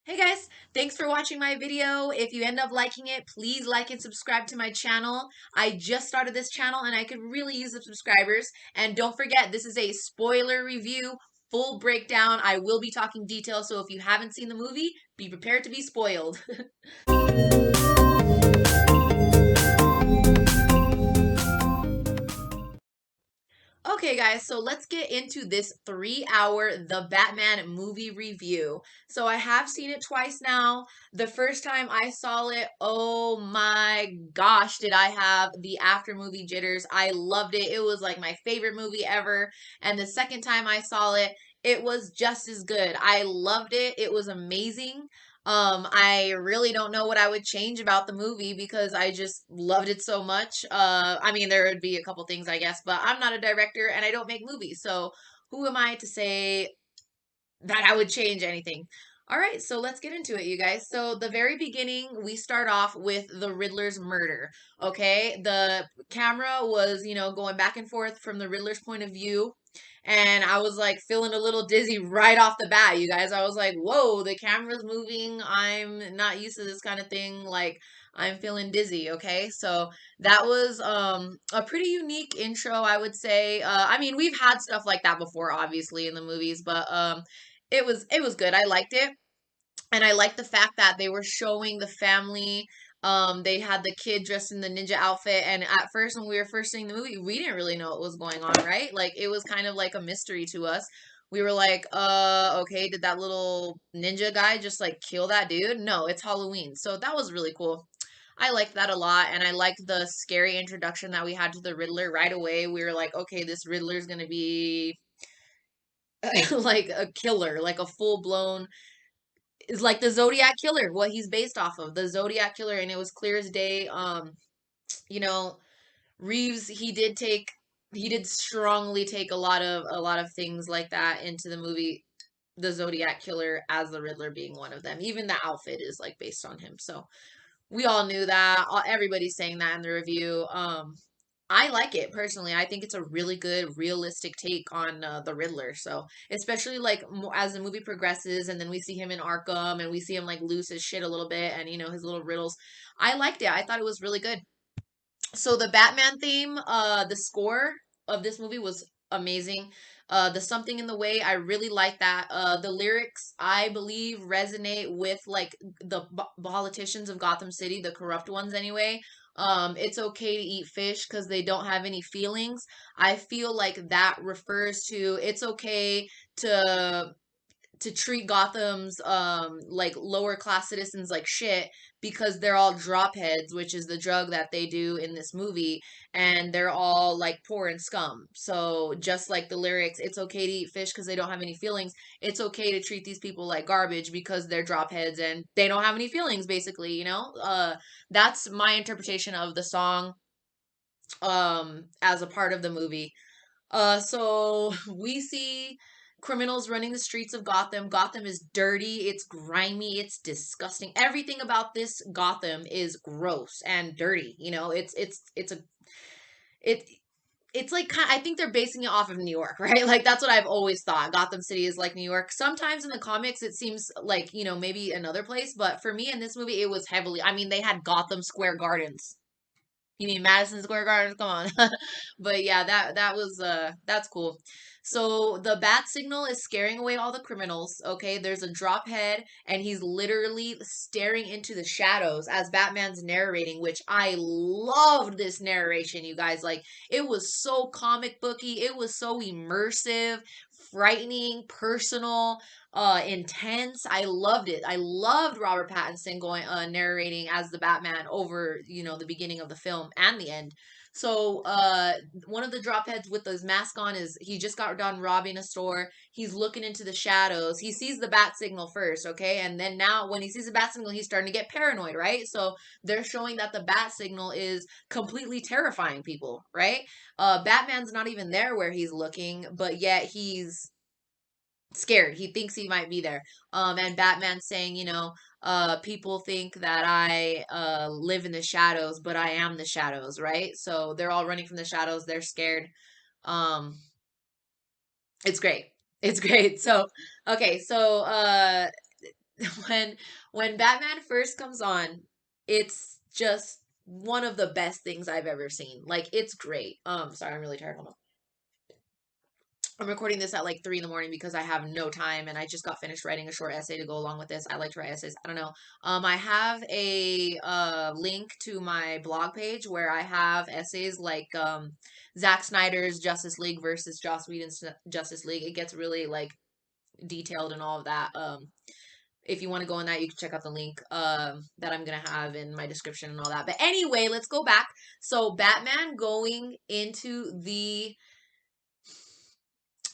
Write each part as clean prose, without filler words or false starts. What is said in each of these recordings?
Hey guys, thanks for watching my video. If you end up liking it, please like and subscribe to my channel. I just started this channel and I could really use the subscribers. And don't forget, this is a spoiler review, full breakdown. I will be talking details, so if you haven't seen the movie, be prepared to be spoiled. Okay, guys, so let's get into this 3 hour The Batman movie review. So I have seen it twice now. The first time I saw it, oh my gosh, did I have the after movie jitters. I loved it. It was like my favorite movie ever. And the second time I saw it, it was just as good. I loved it. It was amazing. I really don't know what I would change about the movie because I just loved it so much. I mean, there would be a couple things, I guess, but I'm not a director and I don't make movies. So who am I to say that I would change anything? All right, so let's get into it, you guys. So the very beginning, we start off with the Riddler's murder. Okay, the camera was, going back and forth from the Riddler's point of view. And I was like feeling a little dizzy right off the bat, you guys. I was like, whoa, the camera's moving. I'm not used to this kind of thing. Like, I'm feeling dizzy, okay? So that was a pretty unique intro, I would say. I mean, we've had stuff like that before, obviously, in the movies, but it was good. I liked it. And I liked the fact that they were showing the family. They had the kid dressed in the ninja outfit, and at first, when we were first seeing the movie, we didn't really know what was going on, right? Like it was kind of like a mystery to us. We were like, okay, did that little ninja guy just like kill that dude? No, it's Halloween. So that was really cool. I liked that a lot, and I liked the scary introduction that we had to the Riddler right away. We were like, okay, this Riddler's gonna be like a killer, like a full blown is like the Zodiac killer, what he's based off of, the Zodiac killer, and it was clear as day. You know, Reeves, he did strongly take a lot of things like that into the movie, the Zodiac killer as the Riddler being one of them. Even the outfit is like based on him. So we all knew that. Everybody's saying that in the review. I like it personally. I think it's a really good, realistic take on the Riddler. So, especially like as the movie progresses, and then we see him in Arkham, and we see him like lose his shit a little bit, and his little riddles. I liked it. I thought it was really good. So the Batman theme, the score of this movie was amazing. The Something in the Way, I really like that. The lyrics, I believe, resonate with like the politicians of Gotham City, the corrupt ones anyway. It's okay to eat fish because they don't have any feelings. I feel like that refers to it's okay to treat Gotham's like lower class citizens like shit because they're all drop heads, which is the drug that they do in this movie, and they're all like poor and scum. So just like the lyrics, it's okay to eat fish because they don't have any feelings. It's okay to treat these people like garbage because they're drop heads and they don't have any feelings, basically, that's my interpretation of the song as a part of the movie. So we see criminals running the streets of Gotham. Gotham is dirty, it's grimy, it's disgusting. Everything about this Gotham is gross and dirty. It it's like I think they're basing it off of New York, right? Like that's what I've always thought. Gotham City is like New York. Sometimes in the comics it seems like, maybe another place, but for me in this movie it was heavily. I mean, they had Gotham Square Gardens. You mean Madison Square Garden? Come on. But yeah, that's cool. So the bat signal is scaring away all the criminals. Okay, there's a drop head, and he's literally staring into the shadows as Batman's narrating, which I loved this narration, you guys. Like it was so comic booky, it was so immersive, frightening, personal, intense. I loved it. I loved Robert Pattinson going narrating as the Batman over, the beginning of the film and the end. So one of the drop heads with his mask on is he just got done robbing a store. He's looking into the shadows. He sees the bat signal first, okay? And then now when he sees the bat signal, he's starting to get paranoid, right? So they're showing that the bat signal is completely terrifying people, right? Batman's not even there where he's looking, but yet he's scared. He thinks he might be there. And Batman saying, people think that I live in the shadows, but I am the shadows, right? So they're all running from the shadows. They're scared. Um, it's great. It's great. So, okay, so when when Batman first comes on, it's just one of the best things I've ever seen. Like it's great. Sorry, I'm really tired. Hold on. I'm recording this at like 3 in the morning because I have no time and I just got finished writing a short essay to go along with this. I like to write essays. I don't know. I have a link to my blog page where I have essays like Zack Snyder's Justice League versus Joss Whedon's Justice League. It gets really like detailed and all of that. If you want to go on that, you can check out the link that I'm gonna have in my description and all that. But anyway, let's go back. So Batman going into the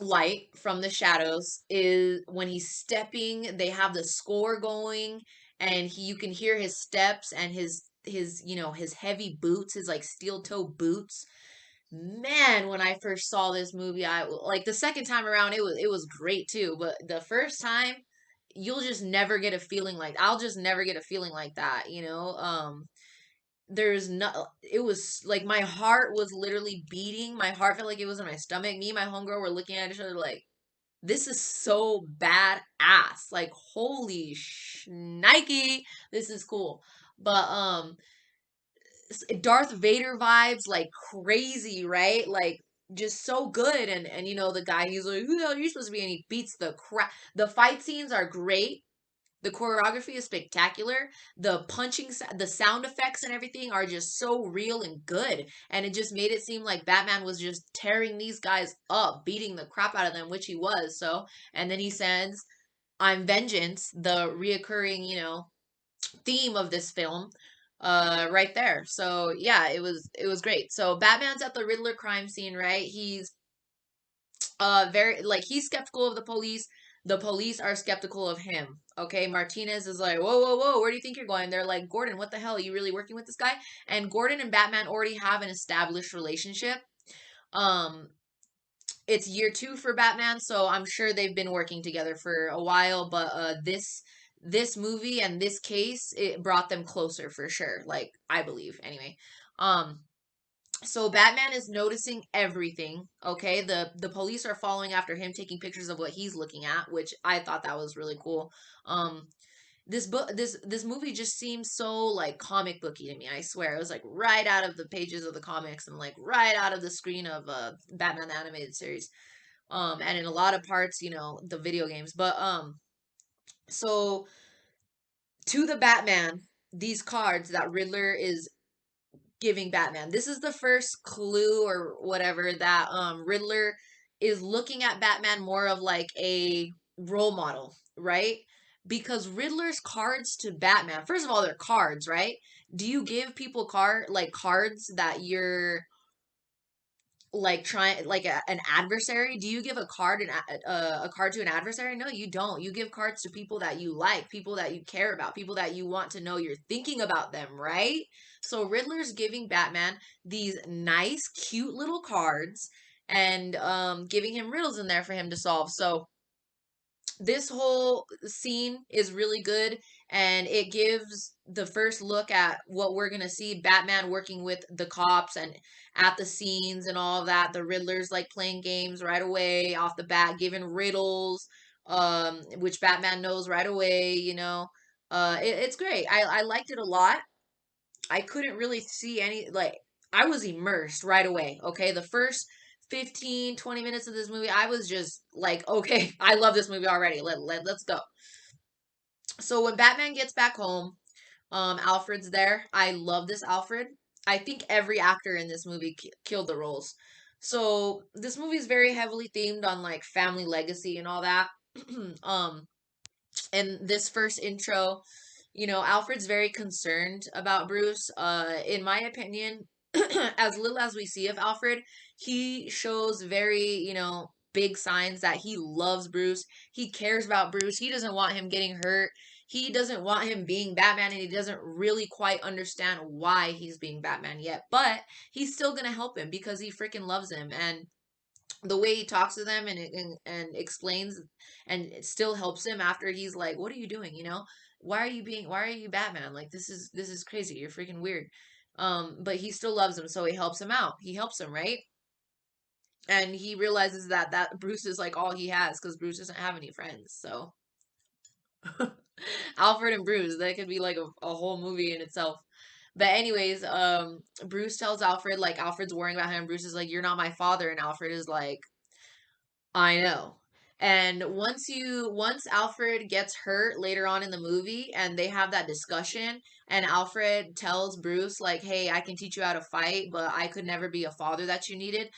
light from the shadows is when he's stepping. They have the score going, and you can hear his steps and his his heavy boots, his like steel toe boots. Man, when I first saw this movie, I like the second time around it was great too, but the first time you'll just never get a feeling like I'll just never get a feeling like that. There's no it was like my heart was literally beating. My heart felt like it was in my stomach. Me and my homegirl were looking at each other like this is so badass. Like holy Nike, this is cool. But Darth Vader vibes, like crazy, right? Like just so good. And the guy, he's like, who the hell are you supposed to be? And he beats the crap. The fight scenes are great. The choreography is spectacular. The punching, the sound effects and everything are just so real and good. And it just made it seem like Batman was just tearing these guys up, beating the crap out of them, which he was. So, and then he sends, I'm vengeance, the reoccurring, theme of this film right there. So yeah, it was great. So Batman's at the Riddler crime scene, right? He's very like he's skeptical of the police. The police are skeptical of him. Okay, Martinez is like, whoa, whoa, whoa, where do you think you're going? They're like, Gordon, what the hell? Are you really working with this guy? And Gordon and Batman already have an established relationship. Um, it's year two for Batman, so I'm sure they've been working together for a while. But this movie and this case, it brought them closer for sure. Like I believe, anyway. Um, so Batman is noticing everything. Okay, the police are following after him, taking pictures of what he's looking at, which I thought that was really cool. Um, this movie just seems so like comic booky to me. I swear, it was like right out of the pages of the comics and like right out of the screen of Batman the animated series. And in a lot of parts, the video games. But so to the Batman, these cards that Riddler is giving Batman. This is the first clue or whatever that Riddler is looking at Batman more of like a role model, right? Because Riddler's cards to Batman, first of all, they're cards, right? Do you give people cards that you're like trying like an adversary? Do you give a card to an adversary? No, you don't. You give cards to people that you like, people that you care about, people that you want to know you're thinking about them, right? So Riddler's giving Batman these nice cute little cards and giving him riddles in there for him to solve. So this whole scene is really good, and it gives the first look at what we're going to see Batman working with the cops and at the scenes and all of that. The Riddler's like playing games right away off the bat, giving riddles, which Batman knows right away. It's great. I liked it a lot. I couldn't really see any, like, I was immersed right away. Okay. The first 15, 20 minutes of this movie, I was just like, okay, I love this movie already. Let's go. So when Batman gets back home, Alfred's there. I love this Alfred. I think every actor in this movie killed the roles. So this movie is very heavily themed on like family legacy and all that. um, and this first intro, Alfred's very concerned about Bruce. In my opinion, as little as we see of Alfred, he shows very, big signs that he loves Bruce. He cares about Bruce. He doesn't want him getting hurt. He doesn't want him being Batman, and he doesn't really quite understand why he's being Batman yet. But he's still gonna help him because he freaking loves him. And the way he talks to them and explains and it still helps him after he's like, what are you doing, why are you Batman, like this is crazy, you're freaking weird. But he still loves him, so he helps him out, he helps him, right? And he realizes that Bruce is like all he has because Bruce doesn't have any friends. So Alfred and Bruce. That could be like a whole movie in itself. But anyways, Bruce tells Alfred, like, Alfred's worrying about him. Bruce is like, "You're not my father," and Alfred is like, I know. And once Alfred gets hurt later on in the movie and they have that discussion and Alfred tells Bruce like, "Hey, I can teach you how to fight, but I could never be a father that you needed."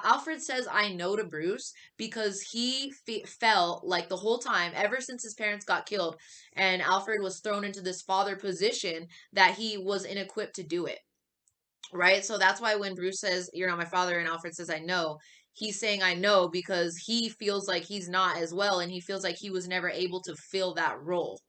Alfred says I know to Bruce because he felt like the whole time ever since his parents got killed and Alfred was thrown into this father position that he was inequipped to do it. Right? So that's why when Bruce says, "You're not my father," and Alfred says, "I know," he's saying, "I know," because he feels like he's not as well, and he feels like he was never able to fill that role.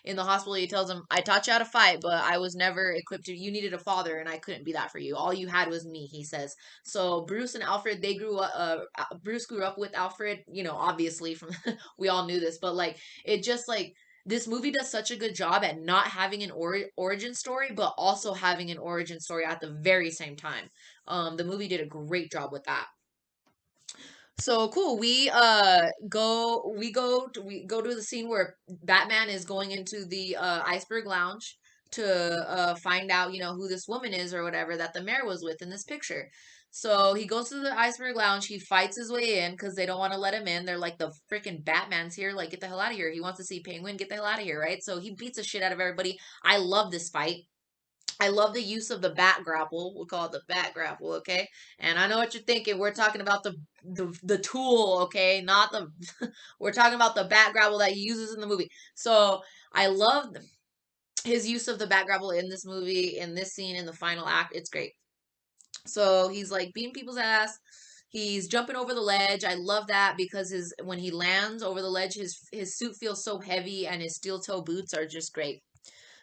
In the hospital, he tells him, "I taught you how to fight, but I was never equipped to. You needed a father, and I couldn't be that for you. All you had was me," he says. So Bruce and Alfred, they grew up. Bruce grew up with Alfred. Obviously from we all knew this, but like it just like this movie does such a good job at not having an origin story, but also having an origin story at the very same time. The movie did a great job with that. So cool. We go to the scene where Batman is going into the iceberg lounge to find out, who this woman is or whatever that the mayor was with in this picture. So he goes to the iceberg lounge, he fights his way in because they don't want to let him in. They're like, "The freaking Batman's here, like, get the hell out of here." He wants to see Penguin, get the hell out of here, right? So he beats the shit out of everybody. I love this fight. I love the use of the bat grapple. We'll call it the bat grapple, okay? And I know what you're thinking. We're talking about the tool, okay? Not the we're talking about the bat grapple that he uses in the movie. So I love his use of the bat grapple in this movie, in this scene, in the final act. It's great. So he's like beating people's ass. He's jumping over the ledge. I love that because his when he lands over the ledge, his suit feels so heavy and his steel toe boots are just great.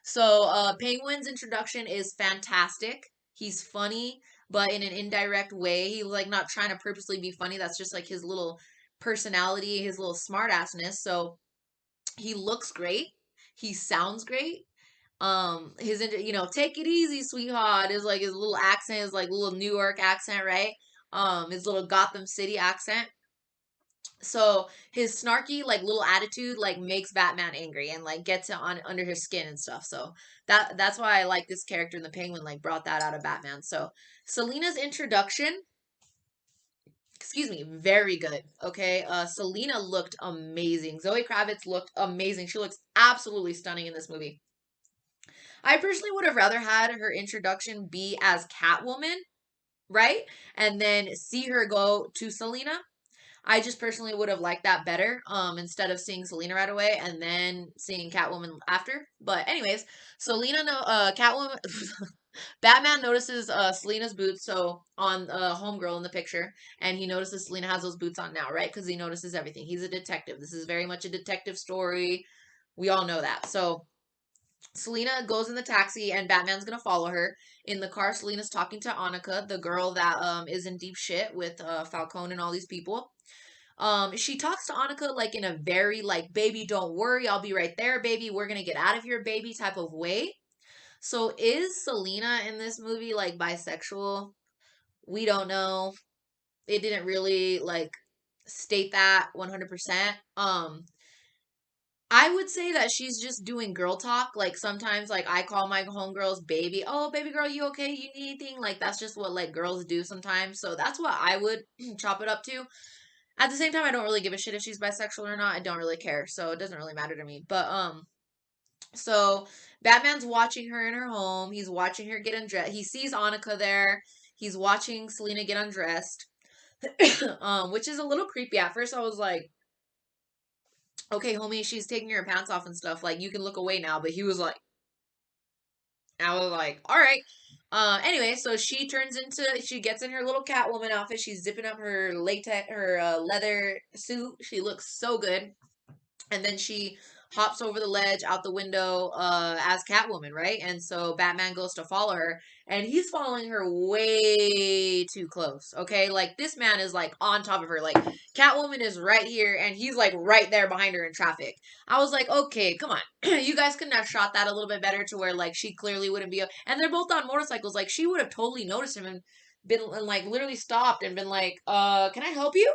So Penguin's introduction is fantastic. He's funny, but in an indirect way. He's like not trying to purposely be funny. That's just like his little personality, his little smartassness. So he looks great. He sounds great. Take it easy, sweetheart is like his little accent is like little New York accent, right? His little Gotham City accent. So his snarky like little attitude like makes Batman angry and like gets it on under his skin and stuff. So that's why I like this character in the Penguin, like brought that out of Batman. So Selena's introduction, excuse me, very good. Okay. Selena looked amazing. Zoe Kravitz looked amazing. She looks absolutely stunning in this movie. I personally would have rather had her introduction be as Catwoman, right? And then see her go to Selena. I just personally would have liked that better, instead of seeing Selena right away and then seeing Catwoman after. But anyways, Selena, no, Catwoman, Batman notices Selena's boots, so on Homegirl in the picture, and he notices Selena has those boots on now, right? Because he notices everything. He's a detective. This is very much a detective story. We all know that. So Selena goes in the taxi, and Batman's gonna follow her. In the car, Selena's talking to Annika, the girl that is in deep shit with Falcone and all these people. She talks to Annika like in a very like, "Baby, don't worry, I'll be right there, baby. We're gonna get out of here, baby," type of way. So is Selena in this movie like bisexual? We don't know. It didn't really like state that 100%. I would say that she's just doing girl talk. Like sometimes like I call my homegirls baby. "Oh, baby girl, you okay? You need anything?" Like that's just what like girls do sometimes. So that's what I would chop it up to. At the same time, I don't really give a shit if she's bisexual or not. I don't really care, so it doesn't really matter to me. But so Batman's watching her in her home. He's watching her get undressed. He sees Annika there. He's watching Selena get undressed, which is a little creepy. At first, I was like, "Okay, homie, she's taking her pants off and stuff. Like, you can look away now." But he was like, I was like, "All right." Anyway, so she gets in her little Catwoman outfit. She's zipping up her latex, her leather suit. She looks so good. And then she hops over the ledge out the window as Catwoman, right? And so Batman goes to follow her, and he's following her way too close. Okay, like this man is like on top of her. Like Catwoman is right here, and he's like right there behind her in traffic. I was like, okay, come on, you guys couldn't have shot that a little bit better to where like she clearly wouldn't be. And they're both on motorcycles. Like she would have totally noticed him and been and like literally stopped and been like, can I help you?"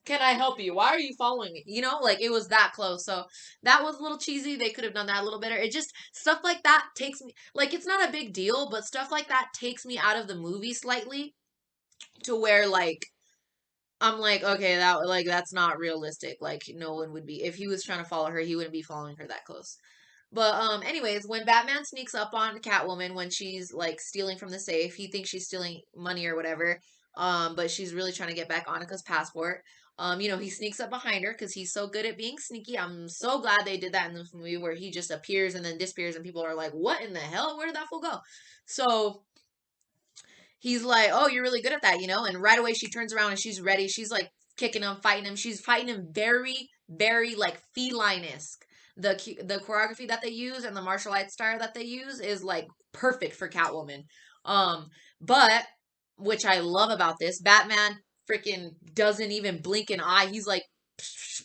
Can I help you? Why are you following me? You know, like it was that close. So that was a little cheesy. They could have done that a little better. It just stuff like that takes me like it's not a big deal, but stuff like that takes me out of the movie slightly to where like I'm like, okay, that like that's not realistic. Like no one would be if he was trying to follow her, he wouldn't be following her that close. But anyways, when Batman sneaks up on Catwoman when she's like stealing from the safe, he thinks she's stealing money or whatever. But she's really trying to get back Annika's passport. He sneaks up behind her because he's so good at being sneaky. I'm so glad they did that in this movie where he just appears and then disappears and people are like, "What in the hell? Where did that fool go?" So he's like, "Oh, you're really good at that, you know?" And right away she turns around and she's ready. She's like kicking him, fighting him. She's fighting him very, very like feline-esque. The choreography that they use and the martial arts style that they use is like perfect for Catwoman. Um, but which I love about this, Batman freaking doesn't even blink an eye. He's like,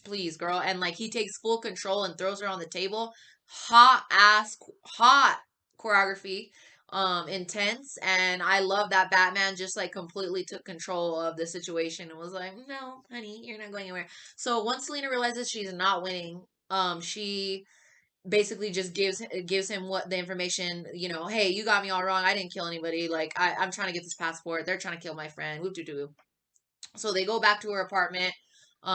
"Please, girl," and like he takes full control and throws her on the table. Hot choreography, intense, and I love that Batman just like completely took control of the situation and was like, "No, honey, you're not going anywhere." So once Selena realizes she's not winning, she basically just gives him what the information, "Hey, you got me all wrong. I didn't kill anybody. Like I'm trying to get this passport. They're trying to kill my friend. Whoop doo doo." So they go back to her apartment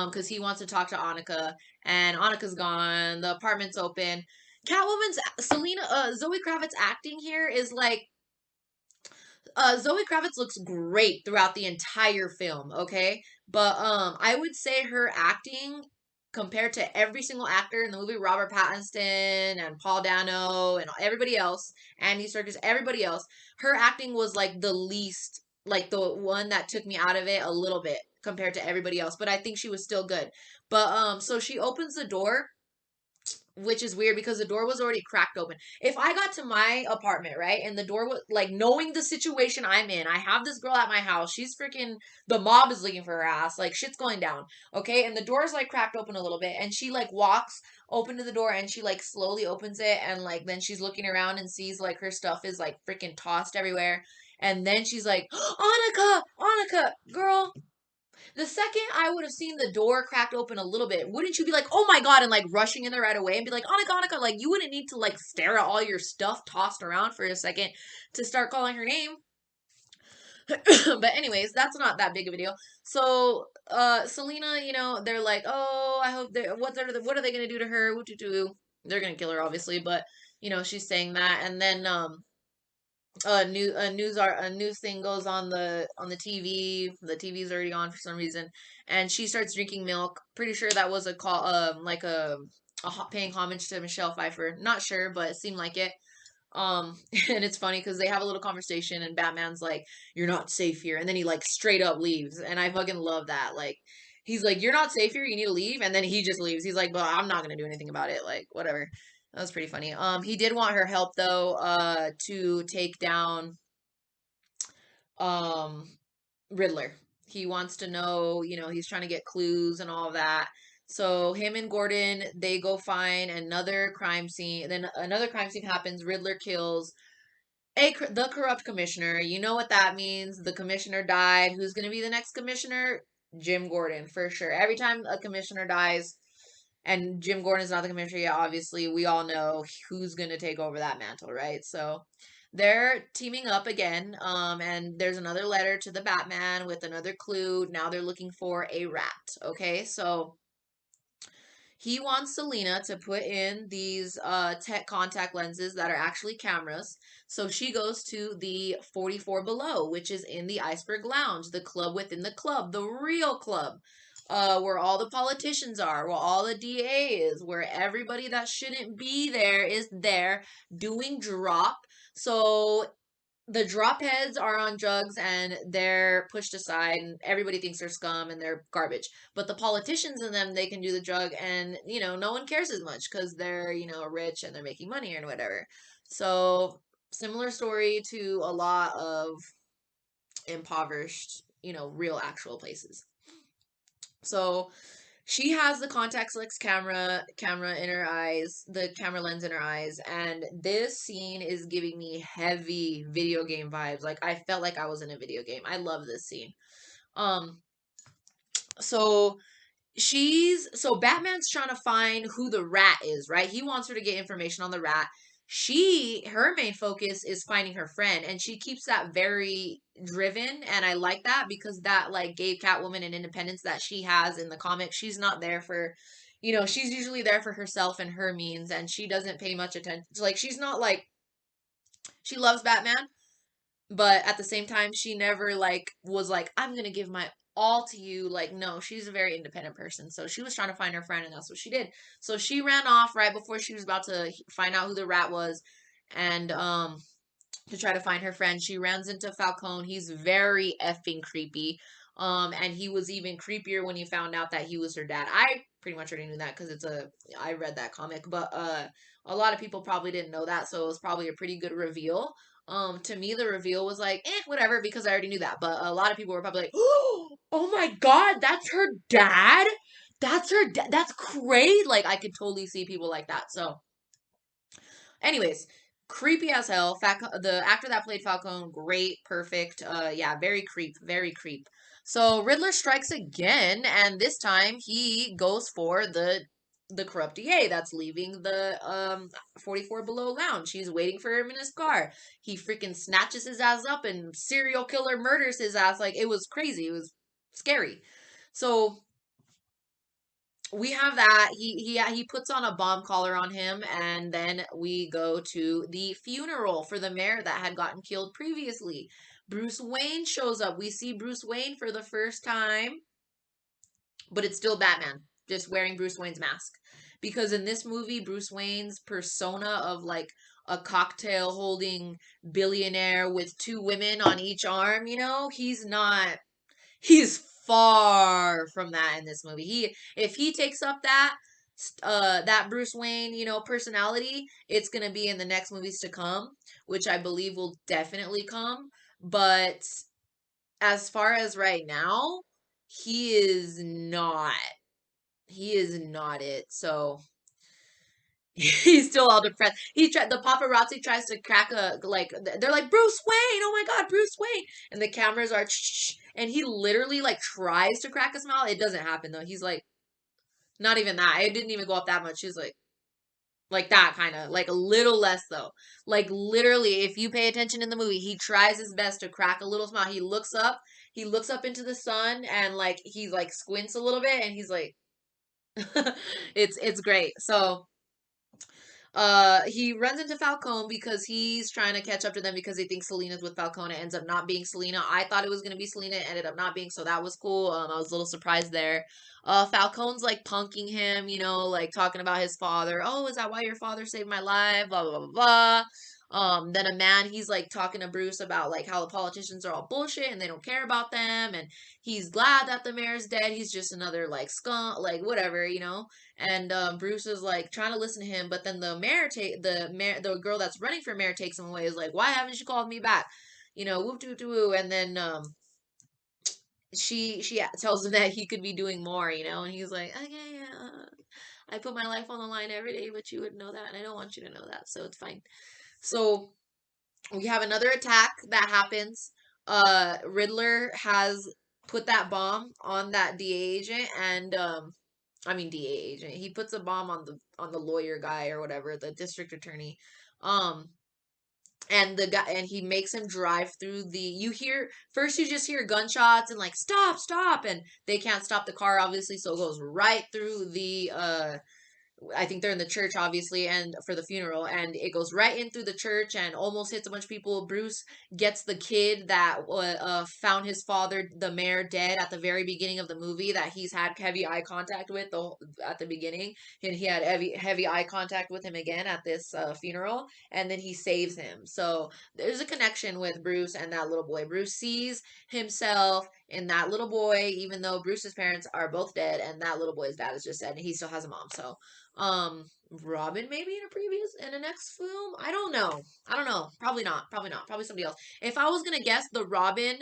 because he wants to talk to Annika, and Annika's gone. The apartment's open. Zoe Kravitz acting here is like Zoe Kravitz looks great throughout the entire film, okay? But I would say her acting compared to every single actor in the movie, Robert Pattinson and Paul Dano and everybody else, Andy Serkis, everybody else, her acting was like the least, like the one that took me out of it a little bit compared to everybody else. But I think she was still good. But so she opens the door, which is weird because the door was already cracked open. If I got to my apartment, right, and the door was like knowing the situation I'm in, I have this girl at my house. She's freaking the mob is looking for her ass. Like shit's going down. Okay, and the door's like cracked open a little bit, and she like walks open to the door and she like slowly opens it, and like then she's looking around and sees like her stuff is like freaking tossed everywhere. And then she's like, Annika, Annika, girl, the second I would have seen the door cracked open a little bit, wouldn't you be like, "Oh my god," and like rushing in there right away and be like, Annika, Annika, like you wouldn't need to like stare at all your stuff tossed around for a second to start calling her name. But anyways, that's not that big of a deal. So Selena, they're like, "Oh, I hope they what are they gonna do to her? What to do? They're gonna kill her, obviously, but she's saying that, and then a news thing goes on the TV. The TV's already on for some reason, and she starts drinking milk. Pretty sure that was a call, like paying homage to Michelle Pfeiffer. Not sure, but it seemed like it. And it's funny because they have a little conversation, and Batman's like, "You're not safe here," and then he like straight up leaves, and I fucking love that. Like, he's like, "You're not safe here. You need to leave," and then he just leaves. He's like, "But I'm not gonna do anything about it. Like, whatever." That was pretty funny. He did want her help though, to take down um Riddler. He wants to know, he's trying to get clues and all of that. So him and Gordon, they go find another crime scene. Then another crime scene happens. Riddler kills the corrupt commissioner. You know what that means. The commissioner died. Who's going to be the next commissioner? Jim Gordon, for sure. Every time a commissioner dies, and Jim Gordon is not the commissioner yet, obviously, we all know who's going to take over that mantle, right? So they're teaming up again, and there's another letter to the Batman with another clue. Now they're looking for a rat, okay? So he wants Selena to put in these tech contact lenses that are actually cameras. So she goes to the 44 Below, which is in the Iceberg Lounge, the club within the club, the real club, where all the politicians are, where all the DA is, where everybody that shouldn't be there is there doing drop. So the drop heads are on drugs and they're pushed aside and everybody thinks they're scum and they're garbage, but the politicians in them, they can do the drug and no one cares as much because they're rich and they're making money or whatever. So similar story to a lot of impoverished real actual places. So she has the contact lens camera in her eyes, the camera lens in her eyes, and this scene is giving me heavy video game vibes. Like I felt like I was in a video game. I love this scene. Um so so Batman's trying to find who the rat is, right? He wants her to get information on the rat. Her main focus is finding her friend, and she keeps that very driven, and I like that because that like gave Catwoman an independence that she has in the comic. She's not there for, she's usually there for herself and her means, and she doesn't pay much attention. Like she's not like she loves Batman, but at the same time she never like was like I'm gonna give my all to you. Like no, she's a very independent person, so she was trying to find her friend and that's what she did. So she ran off right before she was about to find out who the rat was, and to try to find her friend. She runs into Falcone. He's very effing creepy. And he was even creepier when you found out that he was her dad. I pretty much already knew that because I read that comic, but a lot of people probably didn't know that, so it was probably a pretty good reveal. To me, the reveal was like, whatever, because I already knew that. But a lot of people were probably like, oh my god, that's her dad. That's her dad. That's crazy. Like I could totally see people like that. So anyways, creepy as hell. The actor that played Falcone, great, perfect. Yeah, very creep, very creep. So Riddler strikes again, and this time he goes for the corrupt DA that's leaving the 44 Below lounge. He's waiting for him in his car. He freaking snatches his ass up and serial killer murders his ass. Like it was crazy. It was scary. So we have that. He puts on a bomb collar on him, and then we go to the funeral for the mayor that had gotten killed previously. Bruce Wayne shows up. We see Bruce Wayne for the first time, but it's still Batman, just wearing Bruce Wayne's mask. Because in this movie, Bruce Wayne's persona of like a cocktail holding billionaire with two women on each arm, he's not. He's far from that in this movie. If he takes up that Bruce Wayne, personality, it's going to be in the next movies to come, which I believe will definitely come. But as far as right now, he is not. He is not it. So he's still all depressed. The paparazzi tries to crack they're like Bruce Wayne, oh my god, Bruce Wayne, and the cameras are, and he literally like tries to crack a smile. It doesn't happen though. He's like, not even that. It didn't even go up that much. He's like that kind of like a little less though. Like literally, if you pay attention in the movie, he tries his best to crack a little smile. He looks up. He looks up into the sun and like he like squints a little bit and he's like, it's great. So he runs into Falcone because he's trying to catch up to them because he thinks Selena's with Falcone. It ends up not being Selena. I thought it was gonna be Selena. It ended up not being, so that was cool. I was a little surprised there. Falcone's like punking him, like talking about his father. Oh, is that why your father saved my life? Blah blah blah blah. Then a man, he's like talking to Bruce about like how the politicians are all bullshit and they don't care about them, and he's glad that the mayor's dead. He's just another like skunk, like whatever. And Bruce is like trying to listen to him, but then the girl that's running for mayor takes him away. Is like, why haven't you called me back? Whoop doo doo woo. And then she tells him that he could be doing more, and he's like, okay, I put my life on the line every day, but you would know that, and I don't want you to know that, so it's fine. So we have another attack that happens. Riddler has put that bomb on that DA agent, and I mean DA agent. He puts a bomb on the lawyer guy or whatever, the district attorney. Um and the guy, and he makes him drive through you just hear gunshots and like stop, stop, and they can't stop the car obviously, so it goes right through the I think they're in the church, obviously, and for the funeral, and it goes right in through the church and almost hits a bunch of people. Bruce gets the kid that found his father, the mayor, dead at the very beginning of the movie that he's had heavy eye contact with at the beginning, and he had heavy eye contact with him again at this funeral, and then he saves him. So there's a connection with Bruce and that little boy. Bruce sees himself in that little boy, even though Bruce's parents are both dead, and that little boy's dad is just dead, and he still has a mom. So Robin maybe in a next film. I don't know. Probably not. Probably not. Probably somebody else. If I was gonna guess, the Robin.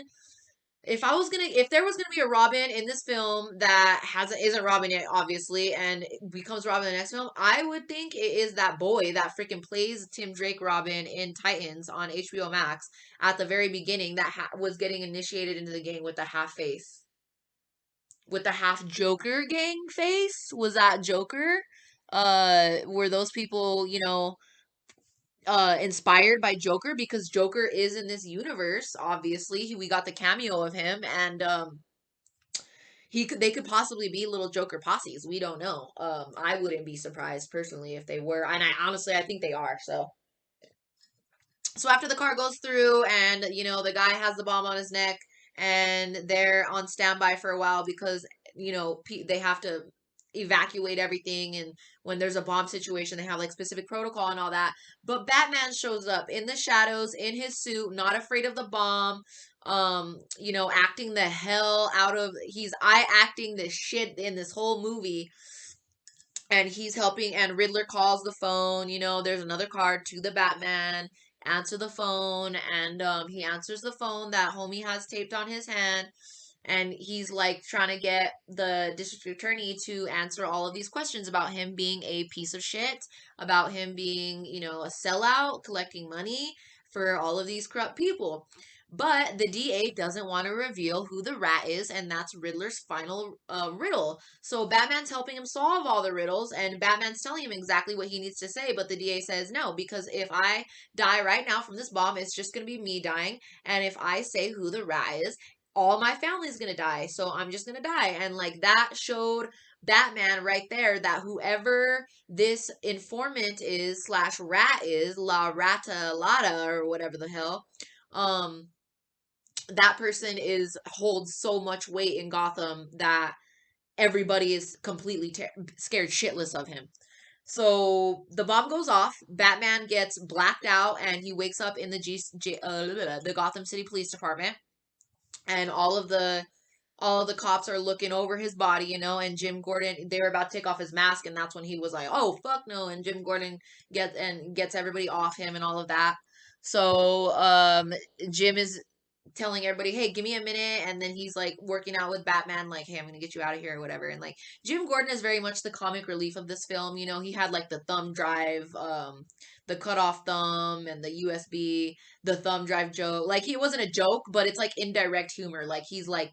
If there was gonna be a Robin in this film that isn't Robin yet, obviously, and becomes Robin in the next film, I would think it is that boy that freaking plays Tim Drake Robin in Titans on HBO Max at the very beginning that was getting initiated into the game with the half face. with the half Joker gang face. Was that Joker? Were those people, inspired by Joker? Because Joker is in this universe, obviously. We got the cameo of him, and they could possibly be little Joker posses. We don't know. I wouldn't be surprised personally if they were, and I honestly I think they are. So after the car goes through, and the guy has the bomb on his neck, and they're on standby for a while because they have to evacuate everything, and when there's a bomb situation they have like specific protocol and all that. But Batman shows up in the shadows in his suit, not afraid of the bomb, acting the hell out of, he's eye acting the shit in this whole movie, and he's helping, and Riddler calls the phone. There's another card to the Batman. Answer the phone, and he answers the phone that homie has taped on his hand, and he's like trying to get the district attorney to answer all of these questions about him being a piece of shit, about him being, a sellout, collecting money for all of these corrupt people. But the DA doesn't want to reveal who the rat is, and that's Riddler's final riddle. So Batman's helping him solve all the riddles, and Batman's telling him exactly what he needs to say, but the DA says no, because if I die right now from this bomb, it's just going to be me dying, and if I say who the rat is, all my family's going to die, so I'm just going to die. And like that showed Batman right there that whoever this informant is slash rat is, La Rata Lata or whatever the hell, um that person is holds so much weight in Gotham that everybody is completely scared shitless of him. So the bomb goes off. Batman gets blacked out, and he wakes up in the Gotham City Police Department, and all of the cops are looking over his body, and Jim Gordon, they were about to take off his mask, and that's when he was like, "Oh fuck no!" And Jim Gordon gets everybody off him and all of that. So Jim is telling everybody, "Hey, give me a minute," and then he's like working out with Batman, like, "Hey, I'm gonna get you out of here," or whatever. And like Jim Gordon is very much the comic relief of this film. He had like the thumb drive, the cut off thumb, and the USB, the thumb drive joke. Like he wasn't a joke, but it's like indirect humor. Like he's like,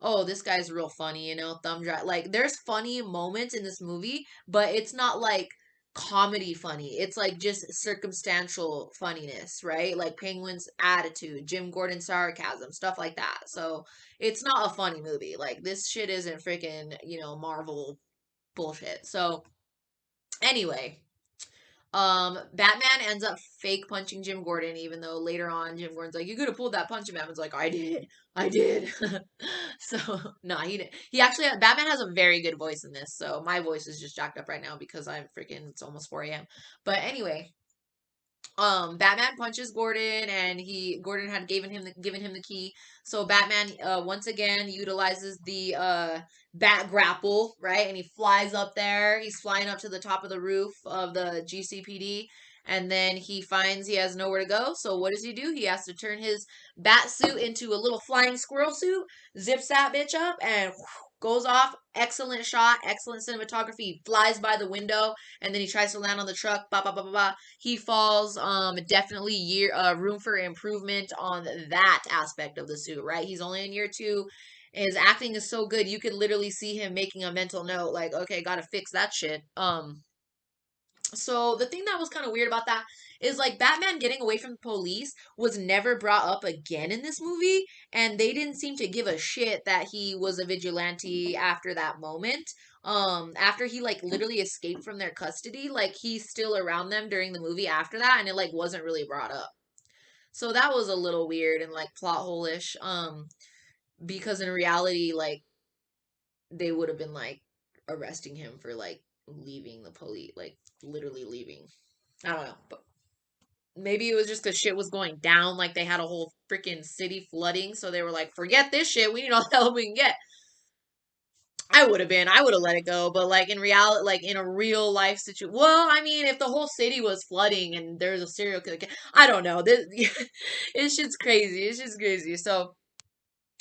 oh, this guy's real funny, thumb drive. Like there's funny moments in this movie, but it's not like comedy funny. It's like just circumstantial funniness, right? Like Penguin's attitude, Jim Gordon's sarcasm, stuff like that. So it's not a funny movie. Like this shit isn't freaking, Marvel bullshit. So anyway, Batman ends up fake punching Jim Gordon, even though later on Jim Gordon's like, "You could have pulled that punch," and Batman's like, I did." So no, he didn't. He actually, Batman has a very good voice in this. So my voice is just jacked up right now because I'm freaking. It's almost 4 a.m. But anyway, Batman punches Gordon, and Gordon had given him the key. So Batman once again utilizes the bat grapple, right? And he flies up there. He's flying up to the top of the roof of the GCPD, and then he finds he has nowhere to go. So what does he do? He has to turn his bat suit into a little flying squirrel suit, zips that bitch up, and goes off. Excellent shot, excellent cinematography. He flies by the window, and then he tries to land on the truck. Ba ba ba ba ba. He falls. Definitely room for improvement on that aspect of the suit, right? He's only in year 2. His acting is so good, you could literally see him making a mental note, like, okay, gotta fix that shit. So the thing that was kind of weird about that is like Batman getting away from the police was never brought up again in this movie, and they didn't seem to give a shit that he was a vigilante after that moment. After he like literally escaped from their custody, like he's still around them during the movie after that, and it like wasn't really brought up. So that was a little weird and like plot hole-ish. Because in reality, like they would have been like arresting him for like leaving the police, like literally leaving. I don't know, but maybe it was just because shit was going down. Like they had a whole freaking city flooding, so they were like, "Forget this shit. We need all the help we can get." I would have let it go. But like in reality, like in a real life situation, well, I mean, if the whole city was flooding and there's a serial killer, I don't know. This, it's just crazy. It's just crazy. So,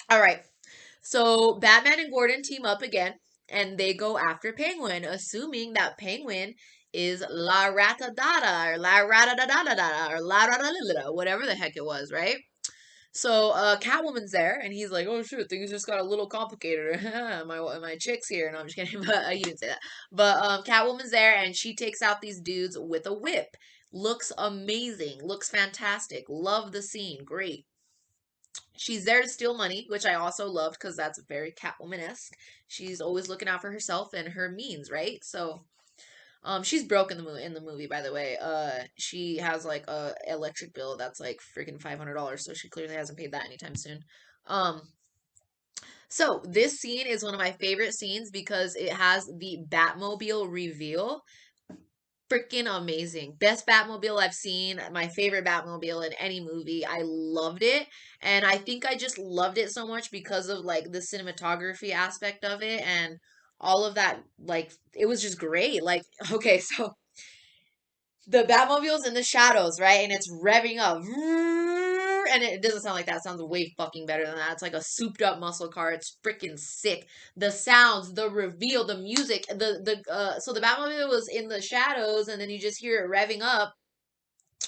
all right. So Batman and Gordon team up again, and they go after Penguin, assuming that Penguin is La Ratadada or La Ratadadada or La Ratadada, whatever the heck it was, right? So Catwoman's there, and he's like, "Oh shoot, things just got a little complicated." My chick's here, no, I'm just kidding. But he didn't say that. But Catwoman's there, and she takes out these dudes with a whip. Looks amazing, looks fantastic. Love the scene, great. She's there to steal money, which I also loved because that's very Catwoman-esque. She's always looking out for herself and her means, right? So she's broke in the movie, by the way. She has like a electric bill that's like freaking $500, so she clearly hasn't paid that anytime soon. Um, so this scene is one of my favorite scenes because it has the Batmobile reveal. Freaking amazing. Best Batmobile I've seen. My favorite Batmobile in any movie. I loved it. And I think I just loved it so much because of like the cinematography aspect of it and all of that. Like, it was just great. Like, okay, so the Batmobile's in the shadows, right? And it's revving up. And it doesn't sound like that. It sounds way fucking better than that. It's like a souped up muscle car. It's freaking sick. The sounds, the reveal, the music, so the Batmobile was in the shadows and then you just hear it revving up,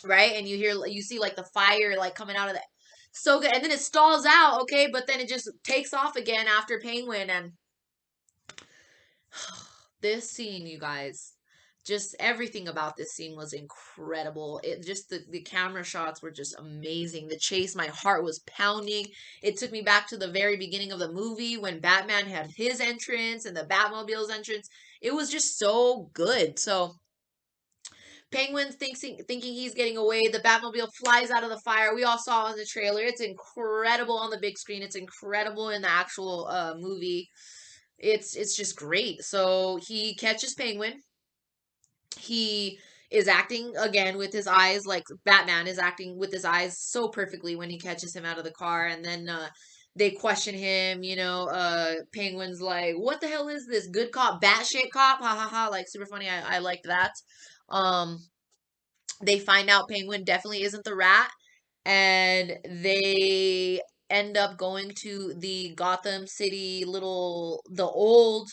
right? And you see like the fire like coming out of that. So good. And then it stalls out, okay? But then it just takes off again after Penguin and this scene, you guys, just everything about this scene was incredible. It just the camera shots were just amazing. The chase, my heart was pounding. It took me back to the very beginning of the movie when Batman had his entrance and the Batmobile's entrance. It was just so good. So Penguin thinking he's getting away. The Batmobile flies out of the fire. We all saw it in the trailer. It's incredible on the big screen. It's incredible in the actual movie. It's just great. So he catches Penguin. He is acting again with his eyes like Batman is acting with his eyes so perfectly when he catches him out of the car and then they question him, Penguin's like, "What the hell is this? Good cop, batshit cop?" Ha ha ha, like super funny. I liked that. Um they find out Penguin definitely isn't the rat and they end up going to the Gotham City the old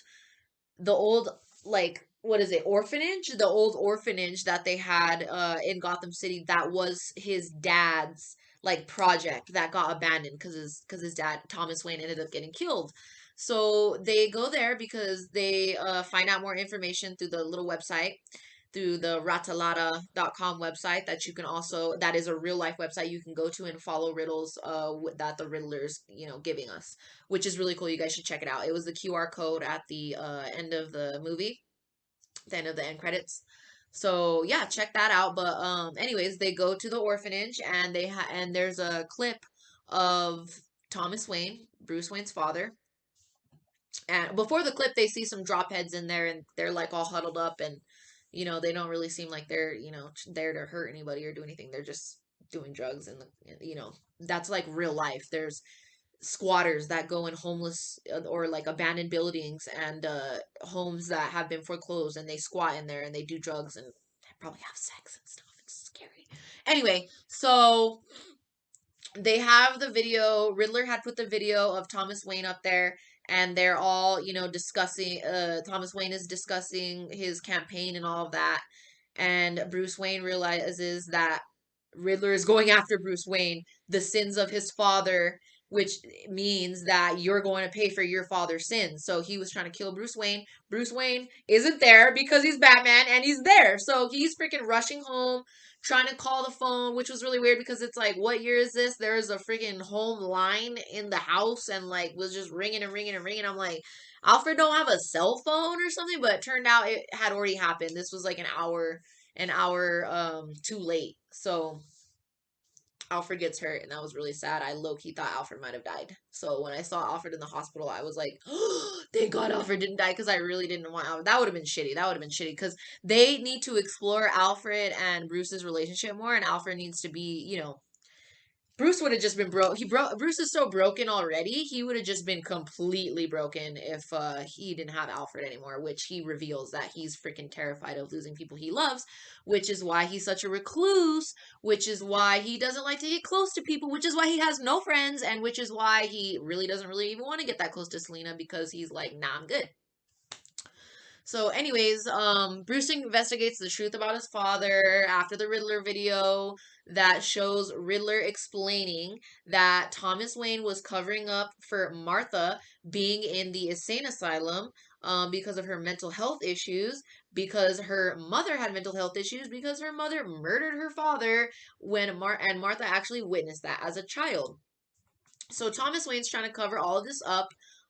like what is it, orphanage, the old orphanage that they had in Gotham City that was his dad's like project that got abandoned because his dad Thomas Wayne ended up getting killed. So they go there because they find out more information through the little website, through the ratalada.com website that you can also, that is a real life website you can go to and follow riddles that the Riddler's giving us, which is really cool. You guys should check it out. It was the QR code at the end of the movie, the end of the end credits. So yeah, check that out. But anyways, they go to the orphanage and and there's a clip of Thomas Wayne, Bruce Wayne's father. And before the clip, they see some drop heads in there, and they're like all huddled up, and they don't really seem like they're there to hurt anybody or do anything. They're just doing drugs, and that's like real life. There's squatters that go in homeless or like abandoned buildings and homes that have been foreclosed, and they squat in there and they do drugs and probably have sex and stuff. It's scary. Anyway, so they have the video. Riddler had put the video of Thomas Wayne up there, and they're all, discussing. Thomas Wayne is discussing his campaign and all of that. And Bruce Wayne realizes that Riddler is going after Bruce Wayne, the sins of his father, which means that you're going to pay for your father's sins. So he was trying to kill Bruce Wayne. Bruce Wayne isn't there because he's Batman and he's there. So he's freaking rushing home, trying to call the phone, which was really weird because it's like, what year is this? There's a freaking home line in the house and like was just ringing and ringing and ringing. I'm like, Alfred don't have a cell phone or something, but it turned out it had already happened. This was like an hour too late. So Alfred gets hurt, and that was really sad. I low key thought Alfred might have died. So when I saw Alfred in the hospital, I was like, oh, thank God Alfred didn't die because I really didn't want Alfred. That would have been shitty. That would have been shitty because they need to explore Alfred and Bruce's relationship more, and Alfred needs to be, Bruce would have just been broke. Bruce is so broken already. He would have just been completely broken if he didn't have Alfred anymore, which he reveals that he's freaking terrified of losing people he loves, which is why he's such a recluse, which is why he doesn't like to get close to people, which is why he has no friends, and which is why he really doesn't really even want to get that close to Selena because he's like, "Nah, I'm good." So, anyways, Bruce investigates the truth about his father after the Riddler video that shows Riddler explaining that Thomas Wayne was covering up for Martha being in the insane asylum because of her mental health issues, because her mother had mental health issues, because her mother murdered her father and Martha actually witnessed that as a child. So Thomas Wayne's trying to cover all of this up.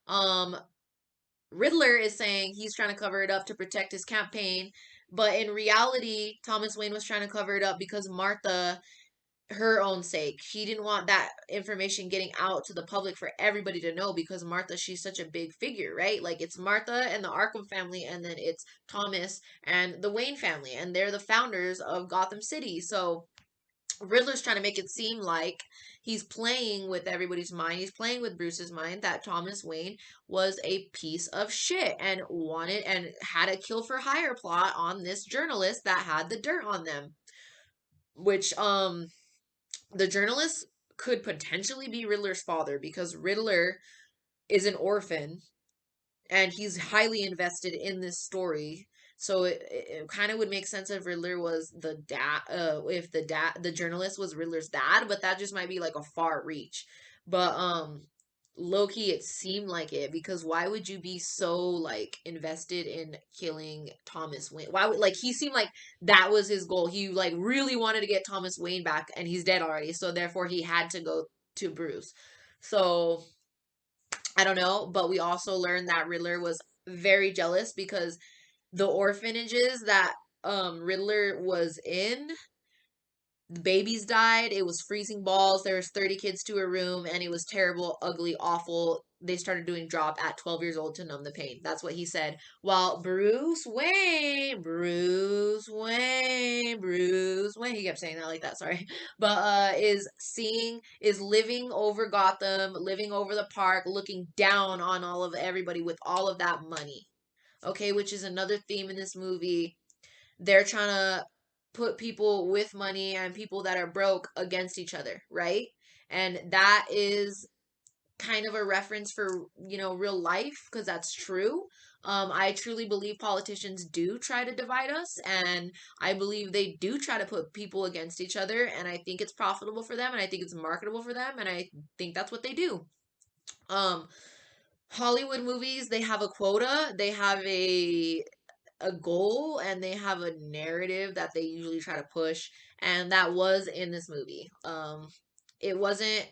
Um, Riddler is saying he's trying to cover it up to protect his campaign, but in reality, Thomas Wayne was trying to cover it up because Martha, her own sake, she didn't want that information getting out to the public for everybody to know because Martha, she's such a big figure, right? Like it's Martha and the Arkham family, and then it's Thomas and the Wayne family, and they're the founders of Gotham City. So Riddler's trying to make it seem like he's playing with everybody's mind. He's playing with Bruce's mind that Thomas Wayne was a piece of shit and wanted and had a kill for hire plot on this journalist that had the dirt on them. Which the journalist could potentially be Riddler's father because Riddler is an orphan and he's highly invested in this story. So it kind of would make sense if Riddler was the dad, if the journalist was Riddler's dad, but that just might be like a far reach. But low key, it seemed like it because why would you be so like invested in killing Thomas Wayne? Why would like he seemed like that was his goal? He like really wanted to get Thomas Wayne back, and he's dead already, so therefore he had to go to Bruce. So I don't know, but we also learned that Riddler was very jealous because the orphanages that Riddler was in, the babies died. It was freezing balls. There was 30 kids to a room, and it was terrible, ugly, awful. They started doing drop at 12 years old to numb the pain. That's what he said. While Bruce Wayne, he kept saying that like that, sorry. But is living over Gotham, living over the park, looking down on all of everybody with all of that money. Okay, which is another theme in this movie. They're trying to put people with money and people that are broke against each other, right? And that is kind of a reference for, real life because that's true. I truly believe politicians do try to divide us, and I believe they do try to put people against each other, and I think it's profitable for them, and I think it's marketable for them, and I think that's what they do. Um, Hollywood movies, they have a quota, they have a goal, and they have a narrative that they usually try to push, and that was in this movie. It wasn't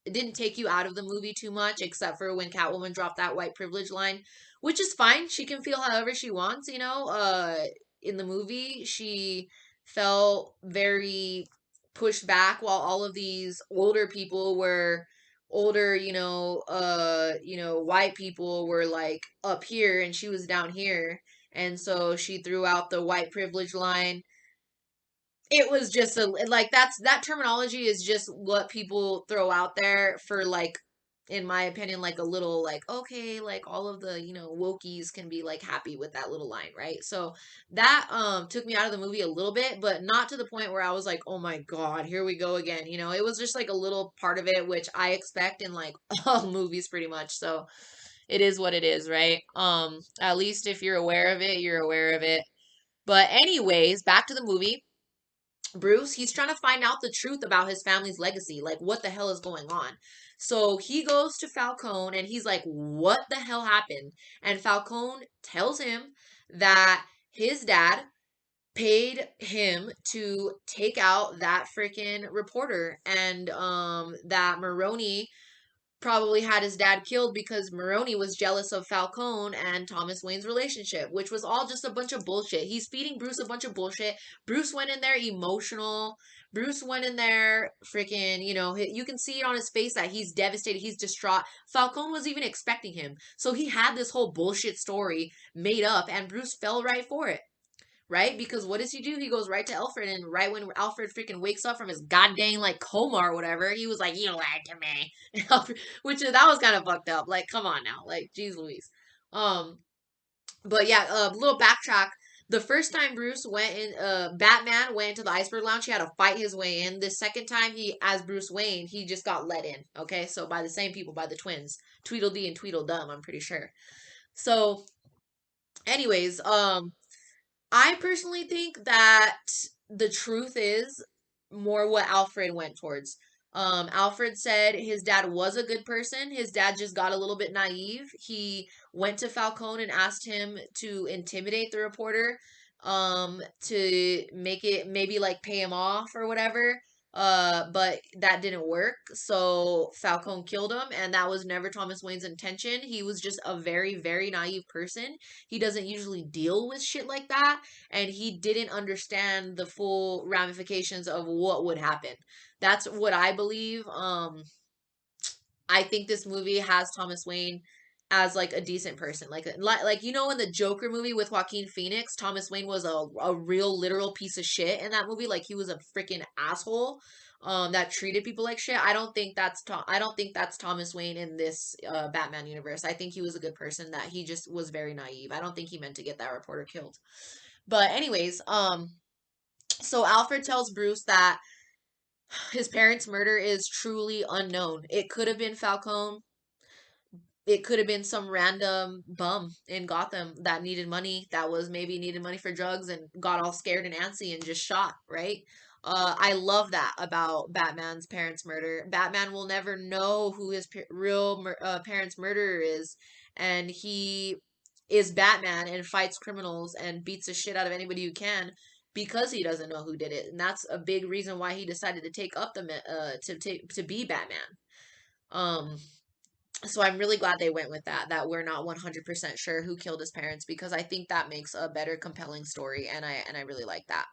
it didn't take you out of the movie too much except for when Catwoman dropped that white privilege line, which is fine. She can feel however she wants, in the movie she felt very pushed back while all of these older people were older, white people were like up here and she was down here, and so she threw out the white privilege line. It was just like that terminology is just what people throw out there for like, in my opinion, like a little like, okay, like all of the wokies can be like happy with that little line, right? So that took me out of the movie a little bit, but not to the point where I was like, oh my god, here we go again. It was just like a little part of it, which I expect in like all movies pretty much. So it is what it is, right? At least if you're aware of it, you're aware of it. But anyways, back to the movie. Bruce, he's trying to find out the truth about his family's legacy. Like, what the hell is going on? So he goes to Falcone and he's like, what the hell happened? And Falcone tells him that his dad paid him to take out that freaking reporter, and that Maroni probably had his dad killed because Maroni was jealous of Falcone and Thomas Wayne's relationship, which was all just a bunch of bullshit. He's feeding Bruce a bunch of bullshit. Bruce went in there emotional. Bruce went in there freaking, you can see it on his face that he's devastated. He's distraught. Falcone was even expecting him. So he had this whole bullshit story made up, and Bruce fell right for it, right? Because what does he do? He goes right to Alfred, and right when Alfred freaking wakes up from his goddamn like coma or whatever, he was like, "You lied to me," which that was kind of fucked up. Like, come on now, like, geez, Louise. Um, but yeah, little backtrack. The first time Bruce went in, Batman went into the Iceberg Lounge. He had to fight his way in. The second time, he, as Bruce Wayne, he just got let in. Okay, so by the same people, by the twins, Tweedledee and Tweedledum, I'm pretty sure. So Anyways, I personally think that the truth is more what Alfred went towards. Alfred said his dad was a good person. His dad just got a little bit naive. He went to Falcone and asked him to intimidate the reporter, to make it maybe like pay him off or whatever. But that didn't work. So Falcone killed him, and that was never Thomas Wayne's intention. He was just a very, very naive person. He doesn't usually deal with shit like that, and he didn't understand the full ramifications of what would happen. That's what I believe. I think this movie has Thomas Wayne as like a decent person. Like you know in the Joker movie with Joaquin Phoenix, Thomas Wayne was a real literal piece of shit in that movie. Like he was a freaking asshole that treated people like shit. I don't think that's Thomas Wayne in this Batman universe. I think he was a good person that he just was very naive. I don't think he meant to get that reporter killed. But anyways, so Alfred tells Bruce that his parents' murder is truly unknown. It could have been Falcone. It could have been some random bum in Gotham that needed money, that was maybe needed money for drugs and got all scared and antsy and just shot, right? I love that about Batman's parents' murder. Batman will never know who his real parents' murderer is, and he is Batman and fights criminals and beats the shit out of anybody who can because he doesn't know who did it, and that's a big reason why he decided to take up the to be Batman. Um, so I'm really glad they went with that we're not 100% sure who killed his parents, because I think that makes a better compelling story, and I really like that.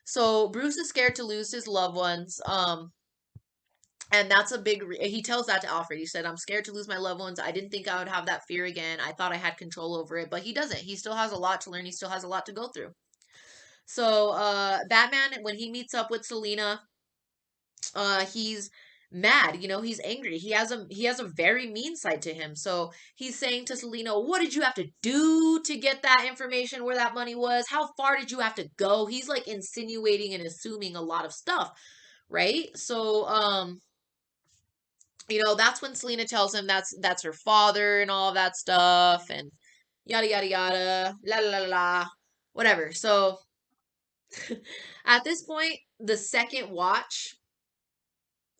So Bruce is scared to lose his loved ones. And that's a he tells that to Alfred. He said, "I'm scared to lose my loved ones. I didn't think I would have that fear again. I thought I had control over it, but he doesn't. He still has a lot to learn. He still has a lot to go through." So Batman, when he meets up with Selena, he's mad, he's angry. He has a very mean side to him. So he's saying to Selena, "What did you have to do to get that information where that money was? How far did you have to go?" He's like insinuating and assuming a lot of stuff, right? So that's when Selena tells him that's her father and all of that stuff, and yada yada yada, la la la la, whatever. So at this point, the second watch,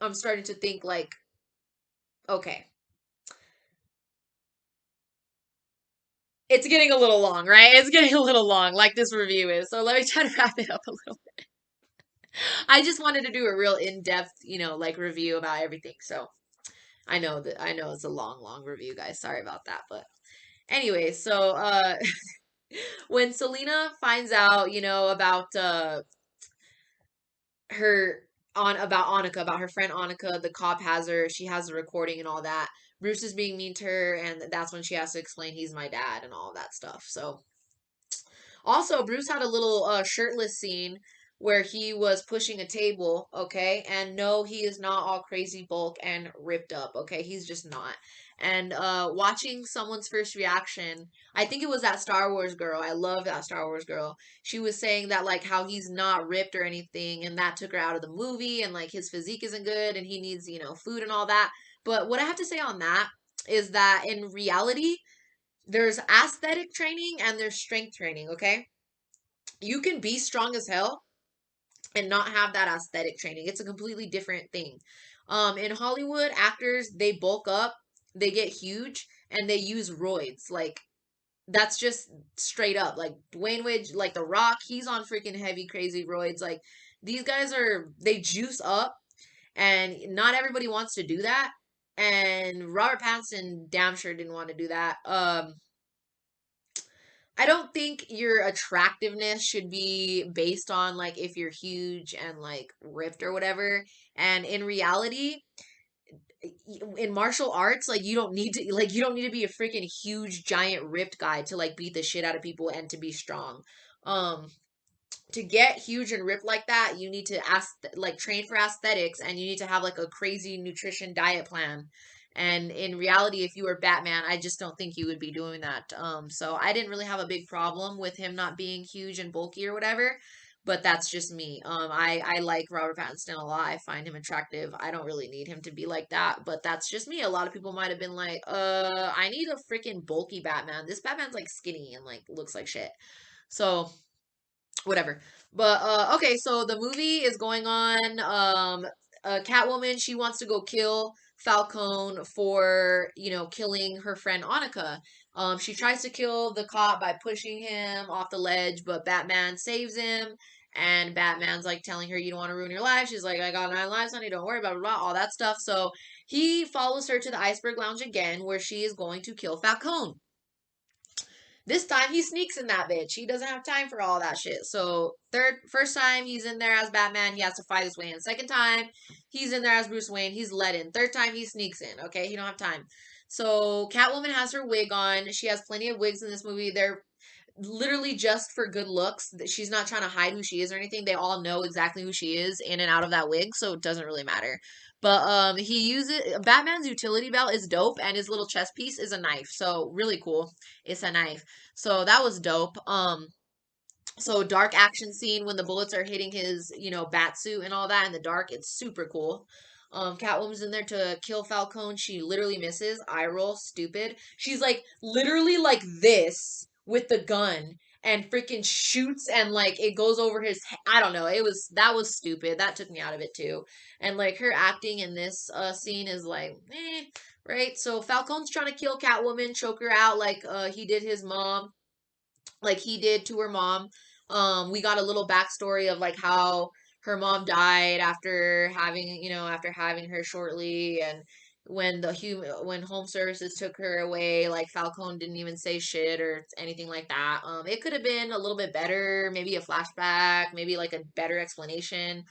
I'm starting to think like, okay, it's getting a little long, right? It's getting a little long, like this review is. So let me try to wrap it up a little. I just wanted to do a real in-depth, like review about everything. So I know it's a long, long review, guys. Sorry about that. But anyway, so when Selena finds out, about her on about Annika, about her friend Annika, the cop has her, she has the recording and all that. Bruce is being mean to her, and that's when she has to explain he's my dad and all that stuff. So also, Bruce had a little shirtless scene where he was pushing a table, okay? And no, he is not all crazy bulk and ripped up, okay? He's just not. And watching someone's first reaction, I think it was that Star Wars girl. I love that Star Wars girl. She was saying that like how he's not ripped or anything, and that took her out of the movie, and like his physique isn't good, and he needs, food and all that. But what I have to say on that is that in reality, there's aesthetic training and there's strength training, okay? You can be strong as hell and not have that aesthetic training. It's a completely different thing. In Hollywood, actors, they bulk up, they get huge, and they use roids. Like, that's just straight up. Like, Dwayne Wade, like The Rock, he's on freaking heavy, crazy roids. Like, these guys they juice up, and not everybody wants to do that. And Robert Pattinson damn sure didn't want to do that. I don't think your attractiveness should be based on like if you're huge and like ripped or whatever. And in reality, in martial arts, like you don't need to be a freaking huge giant ripped guy to like beat the shit out of people and to be strong. Um to get huge and ripped like that, you need to train for aesthetics, and you need to have like a crazy nutrition diet plan. And in reality, if you were Batman, I just don't think you would be doing that. So I didn't really have a big problem with him not being huge and bulky or whatever. but that's just me. I like Robert Pattinson a lot. I find him attractive. I don't really need him to be like that, but that's just me. A lot of people might have been like, I need a freaking bulky Batman. This Batman's like skinny and like looks like shit. So whatever. But okay, so the movie is going on. Catwoman, she wants to go kill Falcone for, killing her friend Annika. She tries to kill the cop by pushing him off the ledge, but Batman saves him. And Batman's like telling her, "You don't want to ruin your life." She's like, "I got 9 lives, honey. Don't worry, blah blah blah, all that stuff." So he follows her to the Iceberg Lounge again, where she is going to kill Falcone. This time he sneaks in that bitch. He doesn't have time for all that shit. So first time he's in there as Batman, he has to fight his way in. Second time he's in there as Bruce Wayne, he's let in. Third time he sneaks in. Okay, he don't have time. So Catwoman has her wig on. She has plenty of wigs in this movie. They're literally just for good looks. She's not trying to hide who she is or anything. They all know exactly who she is in and out of that wig, so it doesn't really matter. But he uses Batman's utility belt is dope, and his little chest piece is a knife. So really cool. It's a knife. So that was dope. So dark action scene when the bullets are hitting his, bat suit and all that in the dark. It's super cool. Catwoman's in there to kill Falcone. She literally misses. Eye roll, stupid. She's like literally like this with the gun and freaking shoots and like it goes over his I don't know. That was stupid. That took me out of it too. And like her acting in this scene is like, right? So Falcone's trying to kill Catwoman, choke her out like he did his mom, like he did to her mom. We got a little backstory of like how her mom died after having her shortly, and when home services took her away, like Falcone didn't even say shit or anything like that. It could have been a little bit better, maybe a flashback, maybe like a better explanation.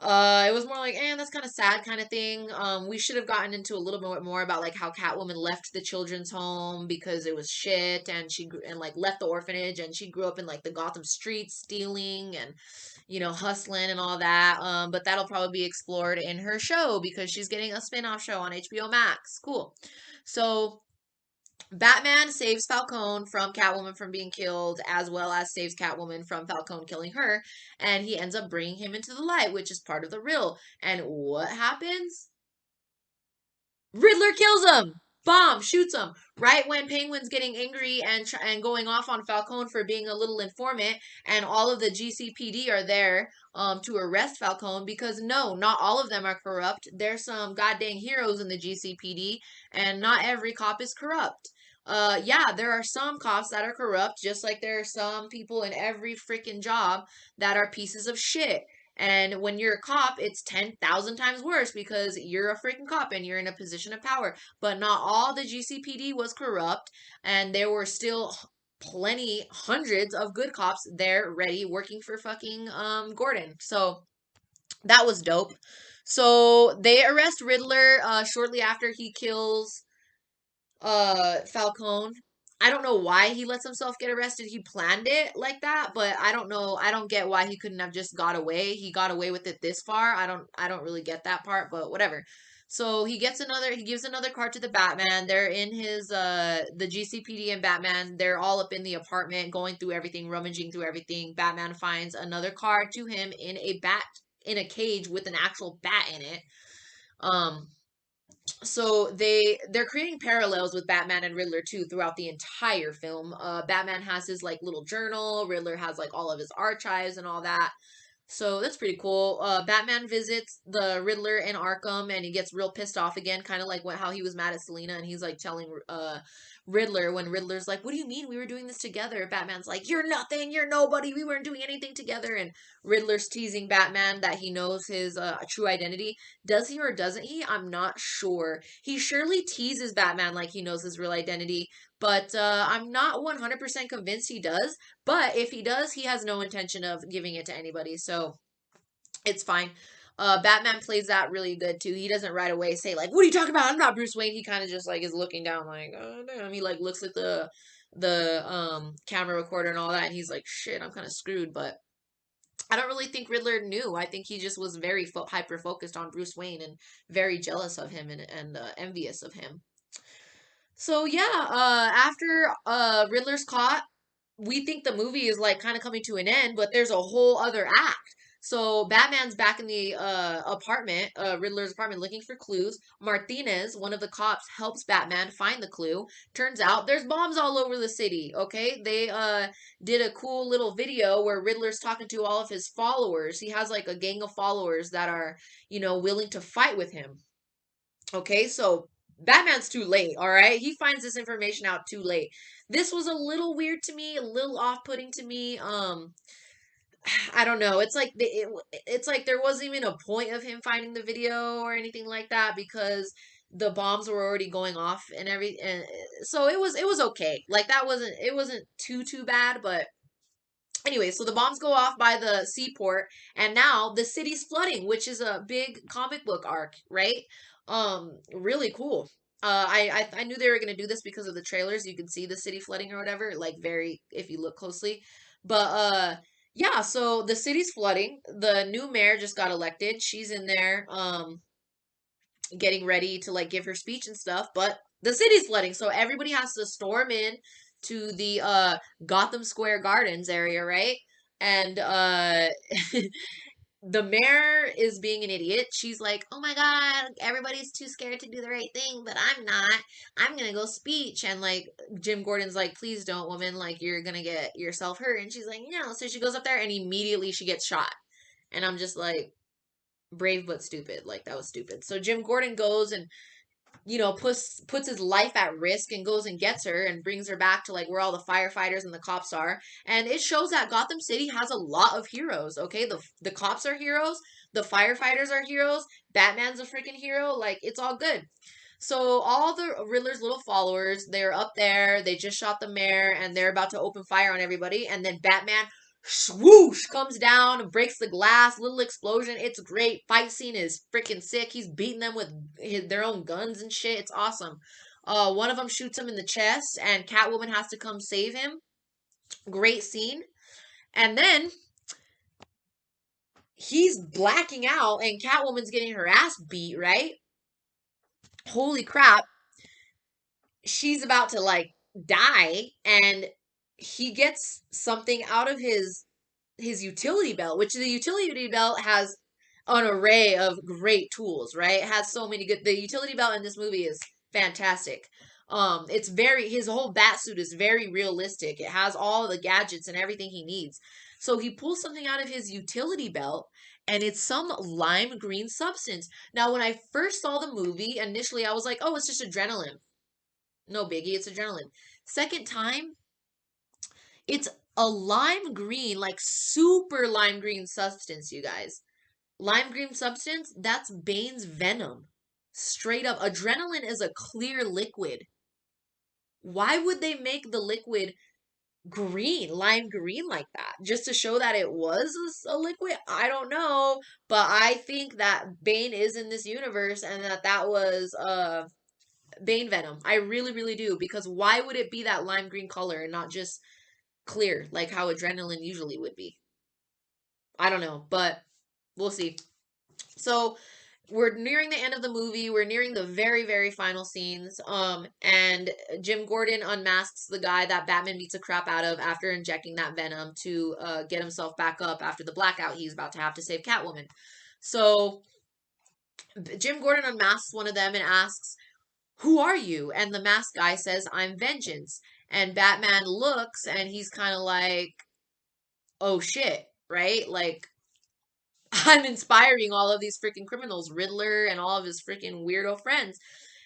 It was more like, that's kind of sad kind of thing. We should have gotten into a little bit more about like how Catwoman left the children's home because it was shit, and like left the orphanage, and she grew up in like the Gotham streets stealing and hustling and all that. But that'll probably be explored in her show because she's getting a spin-off show on HBO Max. Cool. So Batman saves Falcone from Catwoman from being killed, as well as saves Catwoman from Falcone killing her, and he ends up bringing him into the light, which is part of the riddle. And what happens? Riddler kills him. Bomb shoots him right when Penguin's getting angry and going off on Falcone for being a little informant, and all of the GCPD are there to arrest Falcone because no, not all of them are corrupt. There's some goddamn heroes in the GCPD, and not every cop is corrupt. Yeah, there are some cops that are corrupt, just like there are some people in every freaking job that are pieces of shit. And when you're a cop, it's 10,000 times worse because you're a freaking cop and you're in a position of power. But not all the GCPD was corrupt, and there were still plenty, hundreds of good cops there ready working for fucking Gordon. So that was dope. So they arrest Riddler shortly after he kills Falcone. I don't know why he lets himself get arrested. He planned it like that, but I don't know. I don't get why he couldn't have just got away. He got away with it this far. I don't really get that part, but whatever. So he gives another card to the Batman. They're in the GCPD and Batman. They're all up in the apartment going through everything, rummaging through everything. Batman finds another card to him in a cage with an actual bat in it. Um so they're creating parallels with Batman and Riddler too throughout the entire film. Batman has his like little journal, Riddler has like all of his archives and all that. So that's pretty cool. Batman visits the Riddler in Arkham and he gets real pissed off again, kind of like how he was mad at Selena, and he's like telling Riddler when Riddler's like, "What do you mean we were doing this together?" Batman's like, "You're nothing, you're nobody. We weren't doing anything together." And Riddler's teasing Batman that he knows his true identity. Does he or doesn't he? I'm not sure. He surely teases Batman like he knows his real identity, but I'm not 100% convinced he does. But if he does, he has no intention of giving it to anybody, so it's fine. Batman plays that really good too. He doesn't right away say like, "What are you talking about? I'm not Bruce Wayne." He kind of just like is looking down like, "Oh damn." He like looks at the camera recorder and all that, and he's like, "Shit, I'm kind of screwed." But I don't really think Riddler knew. I think he just was very hyper focused on Bruce Wayne and very jealous of him and envious of him. So yeah, after Riddler's caught, we think the movie is like kind of coming to an end, but there's a whole other act. So Batman's back in the apartment, Riddler's apartment, looking for clues. Martinez, one of the cops, helps Batman find the clue. Turns out there's bombs all over the city. Okay, they did a cool little video where Riddler's talking to all of his followers. He has like a gang of followers that are, willing to fight with him. Okay, so Batman's too late, all right? He finds this information out too late. This was a little weird to me, a little off-putting to me. I don't know. It's like there wasn't even a point of him finding the video or anything like that because the bombs were already going off and so it was okay. Like that wasn't it wasn't too bad, but anyway, so the bombs go off by the seaport, and now the city's flooding, which is a big comic book arc, right? Really cool. I knew they were gonna do this because of the trailers. You can see the city flooding or whatever, like very if you look closely. But yeah, so the city's flooding. The new mayor just got elected. She's in there. Getting ready to like give her speech and stuff, but the city's flooding, so everybody has to storm in to the Gotham Square Gardens area, right? And the mayor is being an idiot. She's like, "Oh my God, everybody's too scared to do the right thing, but I'm not. I'm gonna go speech." And like Jim Gordon's like, "Please don't, woman. Like you're gonna get yourself hurt." And she's like, "No." So she goes up there and immediately she gets shot. And I'm just like, brave but stupid. Like that was stupid. So Jim Gordon goes and puts his life at risk and goes and gets her and brings her back to like where all the firefighters and the cops are. And it shows that Gotham City has a lot of heroes. Okay, the cops are heroes, the firefighters are heroes, Batman's a freaking hero. Like it's all good. So all the Riddler's little followers, they're up there. They just shot the mayor, and they're about to open fire on everybody. And then Batman, swoosh, comes down and breaks the glass. Little explosion. It's great. Fight scene is freaking sick. He's beating them with their own guns and shit. It's awesome. One of them shoots him in the chest, and Catwoman has to come save him. Great scene. And then he's blacking out, and Catwoman's getting her ass beat. Right? Holy crap! She's about to like die, and he gets something out of his utility belt, which the utility belt has an array of great tools, right? It has so many good. The utility belt in this movie is fantastic. It's very his whole bat suit is very realistic. It has all the gadgets and everything he needs. So he pulls something out of his utility belt, and it's some lime green substance. Now, when I first saw the movie, initially I was like, "Oh, it's just adrenaline." No biggie, it's adrenaline. Second time, it's a lime green, like super lime green substance, you guys. Lime green substance, that's Bane's venom. Straight up. Adrenaline is a clear liquid. Why would they make the liquid green, lime green like that? Just to show that it was a liquid? I don't know. But I think that Bane is in this universe and that was Bane venom. I really, really do. Because why would it be that lime green color and not just clear like how adrenaline usually would be? I don't know, but we'll see. So we're nearing the end of the movie. We're nearing the very, very final scenes. And Jim Gordon unmasks the guy that Batman beats the crap out of after injecting that venom to get himself back up after the blackout he's about to have to save Catwoman. So Jim Gordon unmasks one of them and asks, "Who are you?" And the masked guy says, "I'm Vengeance." And Batman looks and he's kind of like, "Oh shit," right? Like, I'm inspiring all of these freaking criminals, Riddler and all of his freaking weirdo friends.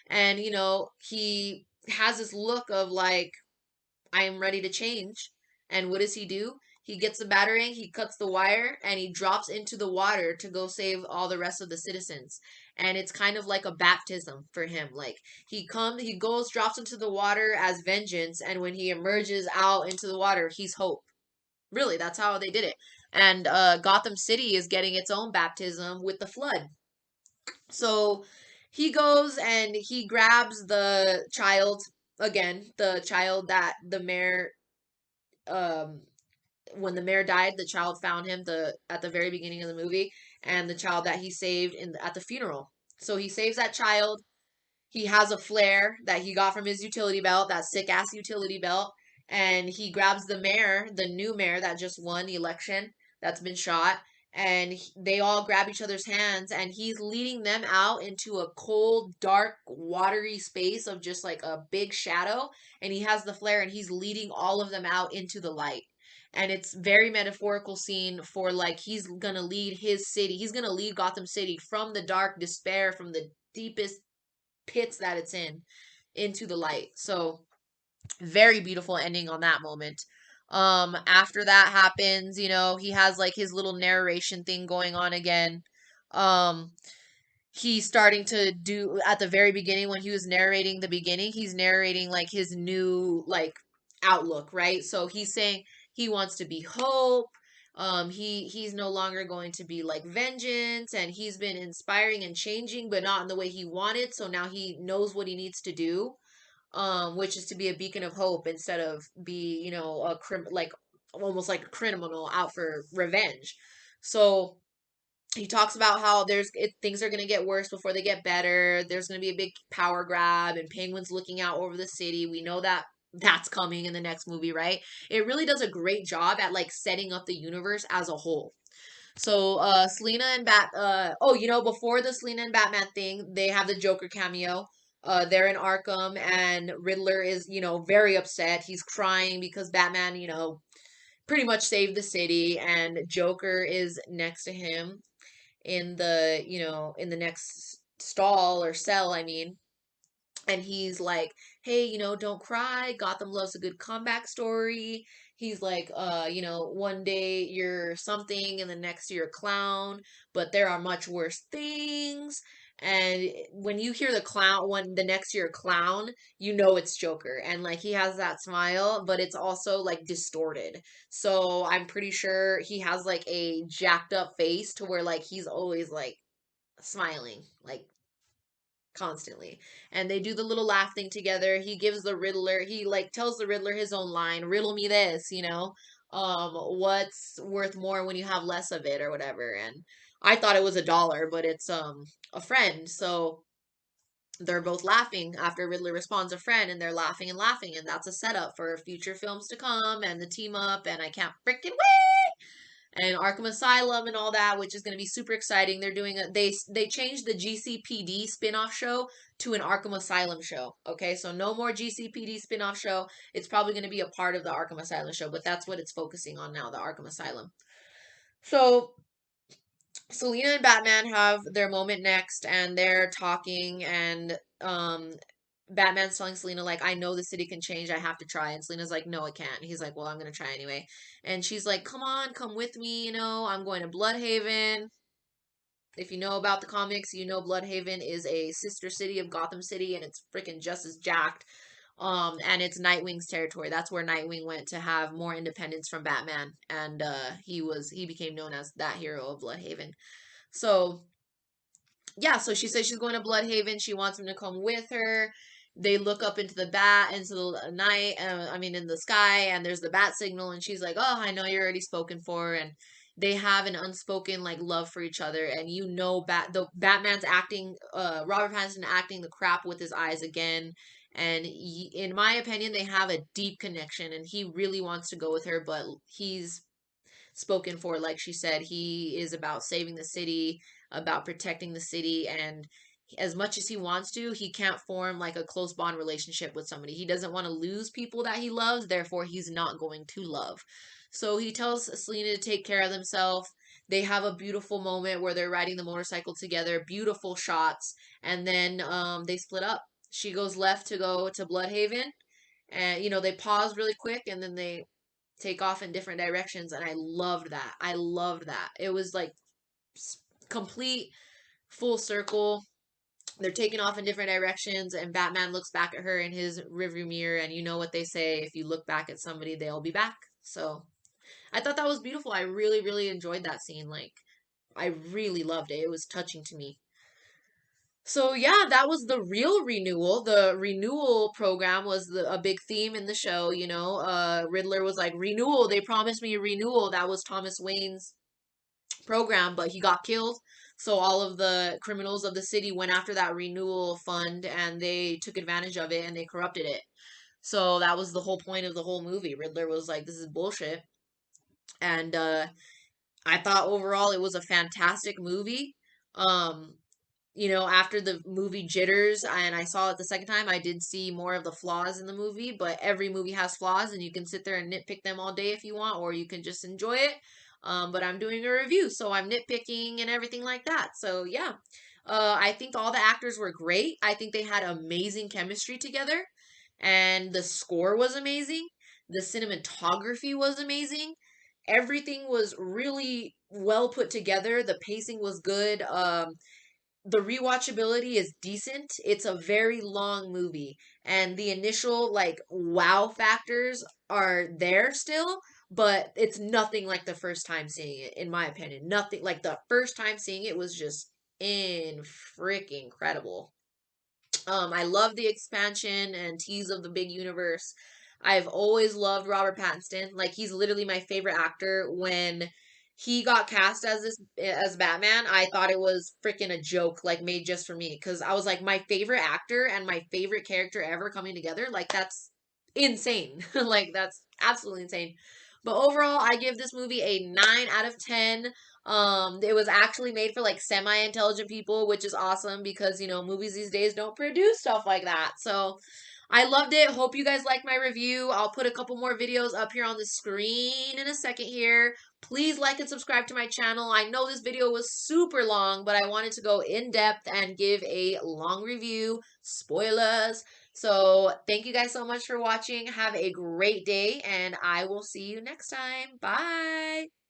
And, he has this look of like, I am ready to change. And what does he do? He gets the batarang, he cuts the wire, and he drops into the water to go save all the rest of the citizens. And it's kind of like a baptism for him. Like he goes, drops into the water as vengeance, and when he emerges out into the water, he's hope. Really, that's how they did it. And Gotham City is getting its own baptism with the flood. So he goes and he grabs the child again, the child that the mayor um when the mayor died, the child found him the at the very beginning of the movie, and the child that he saved at the funeral. So he saves that child. He has a flare that he got from his utility belt, that sick ass utility belt. and he grabs the mayor, the new mayor that just won the election that's been shot, and they all grab each other's hands, and he's leading them out into a cold, dark, watery space of just like a big shadow, and he has the flare and he's leading all of them out into the light. And it's very metaphorical scene for like he's gonna lead his city. He's gonna lead Gotham City from the dark despair, from the deepest pits that it's in, into the light. So very beautiful ending on that moment. After that happens, he has like his little narration thing going on again. Um, he's starting to do at the very beginning when he was narrating the beginning, he's narrating like his new like outlook, right? So he's saying he wants to be hope. He's no longer going to be like vengeance, and he's been inspiring and changing, but not in the way he wanted. So now he knows what he needs to do, which is to be a beacon of hope instead of be, like almost like a criminal out for revenge. So he talks about how things are going to get worse before they get better. There's going to be a big power grab, and Penguin's looking out over the city. We know that that's coming in the next movie, right? It really does a great job at like setting up the universe as a whole. So Selena and before the Selena and Batman thing, they have the Joker cameo. They're in Arkham, and Riddler is, very upset. He's crying because Batman, pretty much saved the city, and Joker is next to him in the next stall or cell, I mean. And he's like, hey, don't cry. Gotham loves a good comeback story. He's like, one day you're something and the next you're a clown, but there are much worse things. And when you hear the clown, when the next year clown, it's Joker. And like he has that smile, but it's also like distorted. So I'm pretty sure he has like a jacked up face to where like he's always like smiling, like constantly. And they do the little laugh thing together. He like tells the Riddler his own line, riddle me this, what's worth more when you have less of it or whatever. And I thought it was $1, but it's a friend. So they're both laughing after Riddler responds a friend, and they're laughing and laughing, and that's a setup for future films to come and the team up, and I can't freaking wait. And Arkham Asylum and all that, which is going to be super exciting. They're doing they changed the GCPD spin-off show to an Arkham Asylum show. Okay, so no more GCPD spin-off show. It's probably going to be a part of the Arkham Asylum show, but that's what it's focusing on now, the Arkham Asylum. So Selena and Batman have their moment next, and they're talking, and Batman's telling Selena, like, I know the city can change, I have to try. And Selena's like, no, it can't. He's like, well, I'm gonna try anyway. And she's like, come on, come with me, I'm going to Bloodhaven. If you know about the comics, Bloodhaven is a sister city of Gotham City, and it's freaking just as jacked. And it's Nightwing's territory. That's where Nightwing went to have more independence from Batman, and he became known as that hero of Bloodhaven. So yeah, so she says she's going to Bloodhaven. She wants him to come with her. They look up into into the night, in the sky, and there's the bat signal, and she's like, oh, I know you're already spoken for. And they have an unspoken like love for each other. And the Batman's acting, Robert Pattinson acting the crap with his eyes again. And in my opinion, they have a deep connection, and he really wants to go with her, but he's spoken for. Like she said, he is about saving the city, about protecting the city, and as much as he wants to, he can't form like a close bond relationship with somebody. He doesn't want to lose people that he loves, therefore he's not going to love. So he tells Selena to take care of themselves. They have a beautiful moment where they're riding the motorcycle together, beautiful shots, and then they split up. She goes left to go to Bloodhaven, and they pause really quick, and then they take off in different directions, and I loved that. I loved that. It was like complete full circle. They're taking off in different directions, and Batman looks back at her in his rearview mirror, and you know what they say, if you look back at somebody, they'll be back. So I thought that was beautiful. I really, really enjoyed that scene. Like, I really loved it. It was touching to me. So yeah, that was the real renewal. The renewal program was a big theme in the show, Riddler was like, renewal, they promised me a renewal. That was Thomas Wayne's program, but he got killed. So all of the criminals of the city went after that renewal fund, and they took advantage of it, and they corrupted it. So that was the whole point of the whole movie. Riddler was like, this is bullshit. And I thought overall it was a fantastic movie. Um, after the movie jitters and I saw it the second time, I did see more of the flaws in the movie, but every movie has flaws and you can sit there and nitpick them all day if you want, or you can just enjoy it. But I'm doing a review, so I'm nitpicking and everything like that. So yeah, I think all the actors were great. I think they had amazing chemistry together, and the score was amazing. The cinematography was amazing. Everything was really well put together. The pacing was good. The rewatchability is decent. It's a very long movie, and the initial like wow factors are there still, but it's nothing like the first time seeing it, in my opinion. Nothing like the first time seeing it was just in freaking incredible. I love the expansion and tease of the big universe. I've always loved Robert Pattinson. Like he's literally my favorite actor. When he got cast as Batman, I thought it was freaking a joke, like made just for me. Because I was like, my favorite actor and my favorite character ever coming together. Like that's insane. Like that's absolutely insane. But overall, I give this movie a 9 out of 10. It was actually made for like semi-intelligent people, which is awesome because, movies these days don't produce stuff like that. So I loved it. Hope you guys like my review. I'll put a couple more videos up here on the screen in a second here. Please like and subscribe to my channel. I know this video was super long, but I wanted to go in depth and give a long review. Spoilers. So thank you guys so much for watching. Have a great day, and I will see you next time. Bye.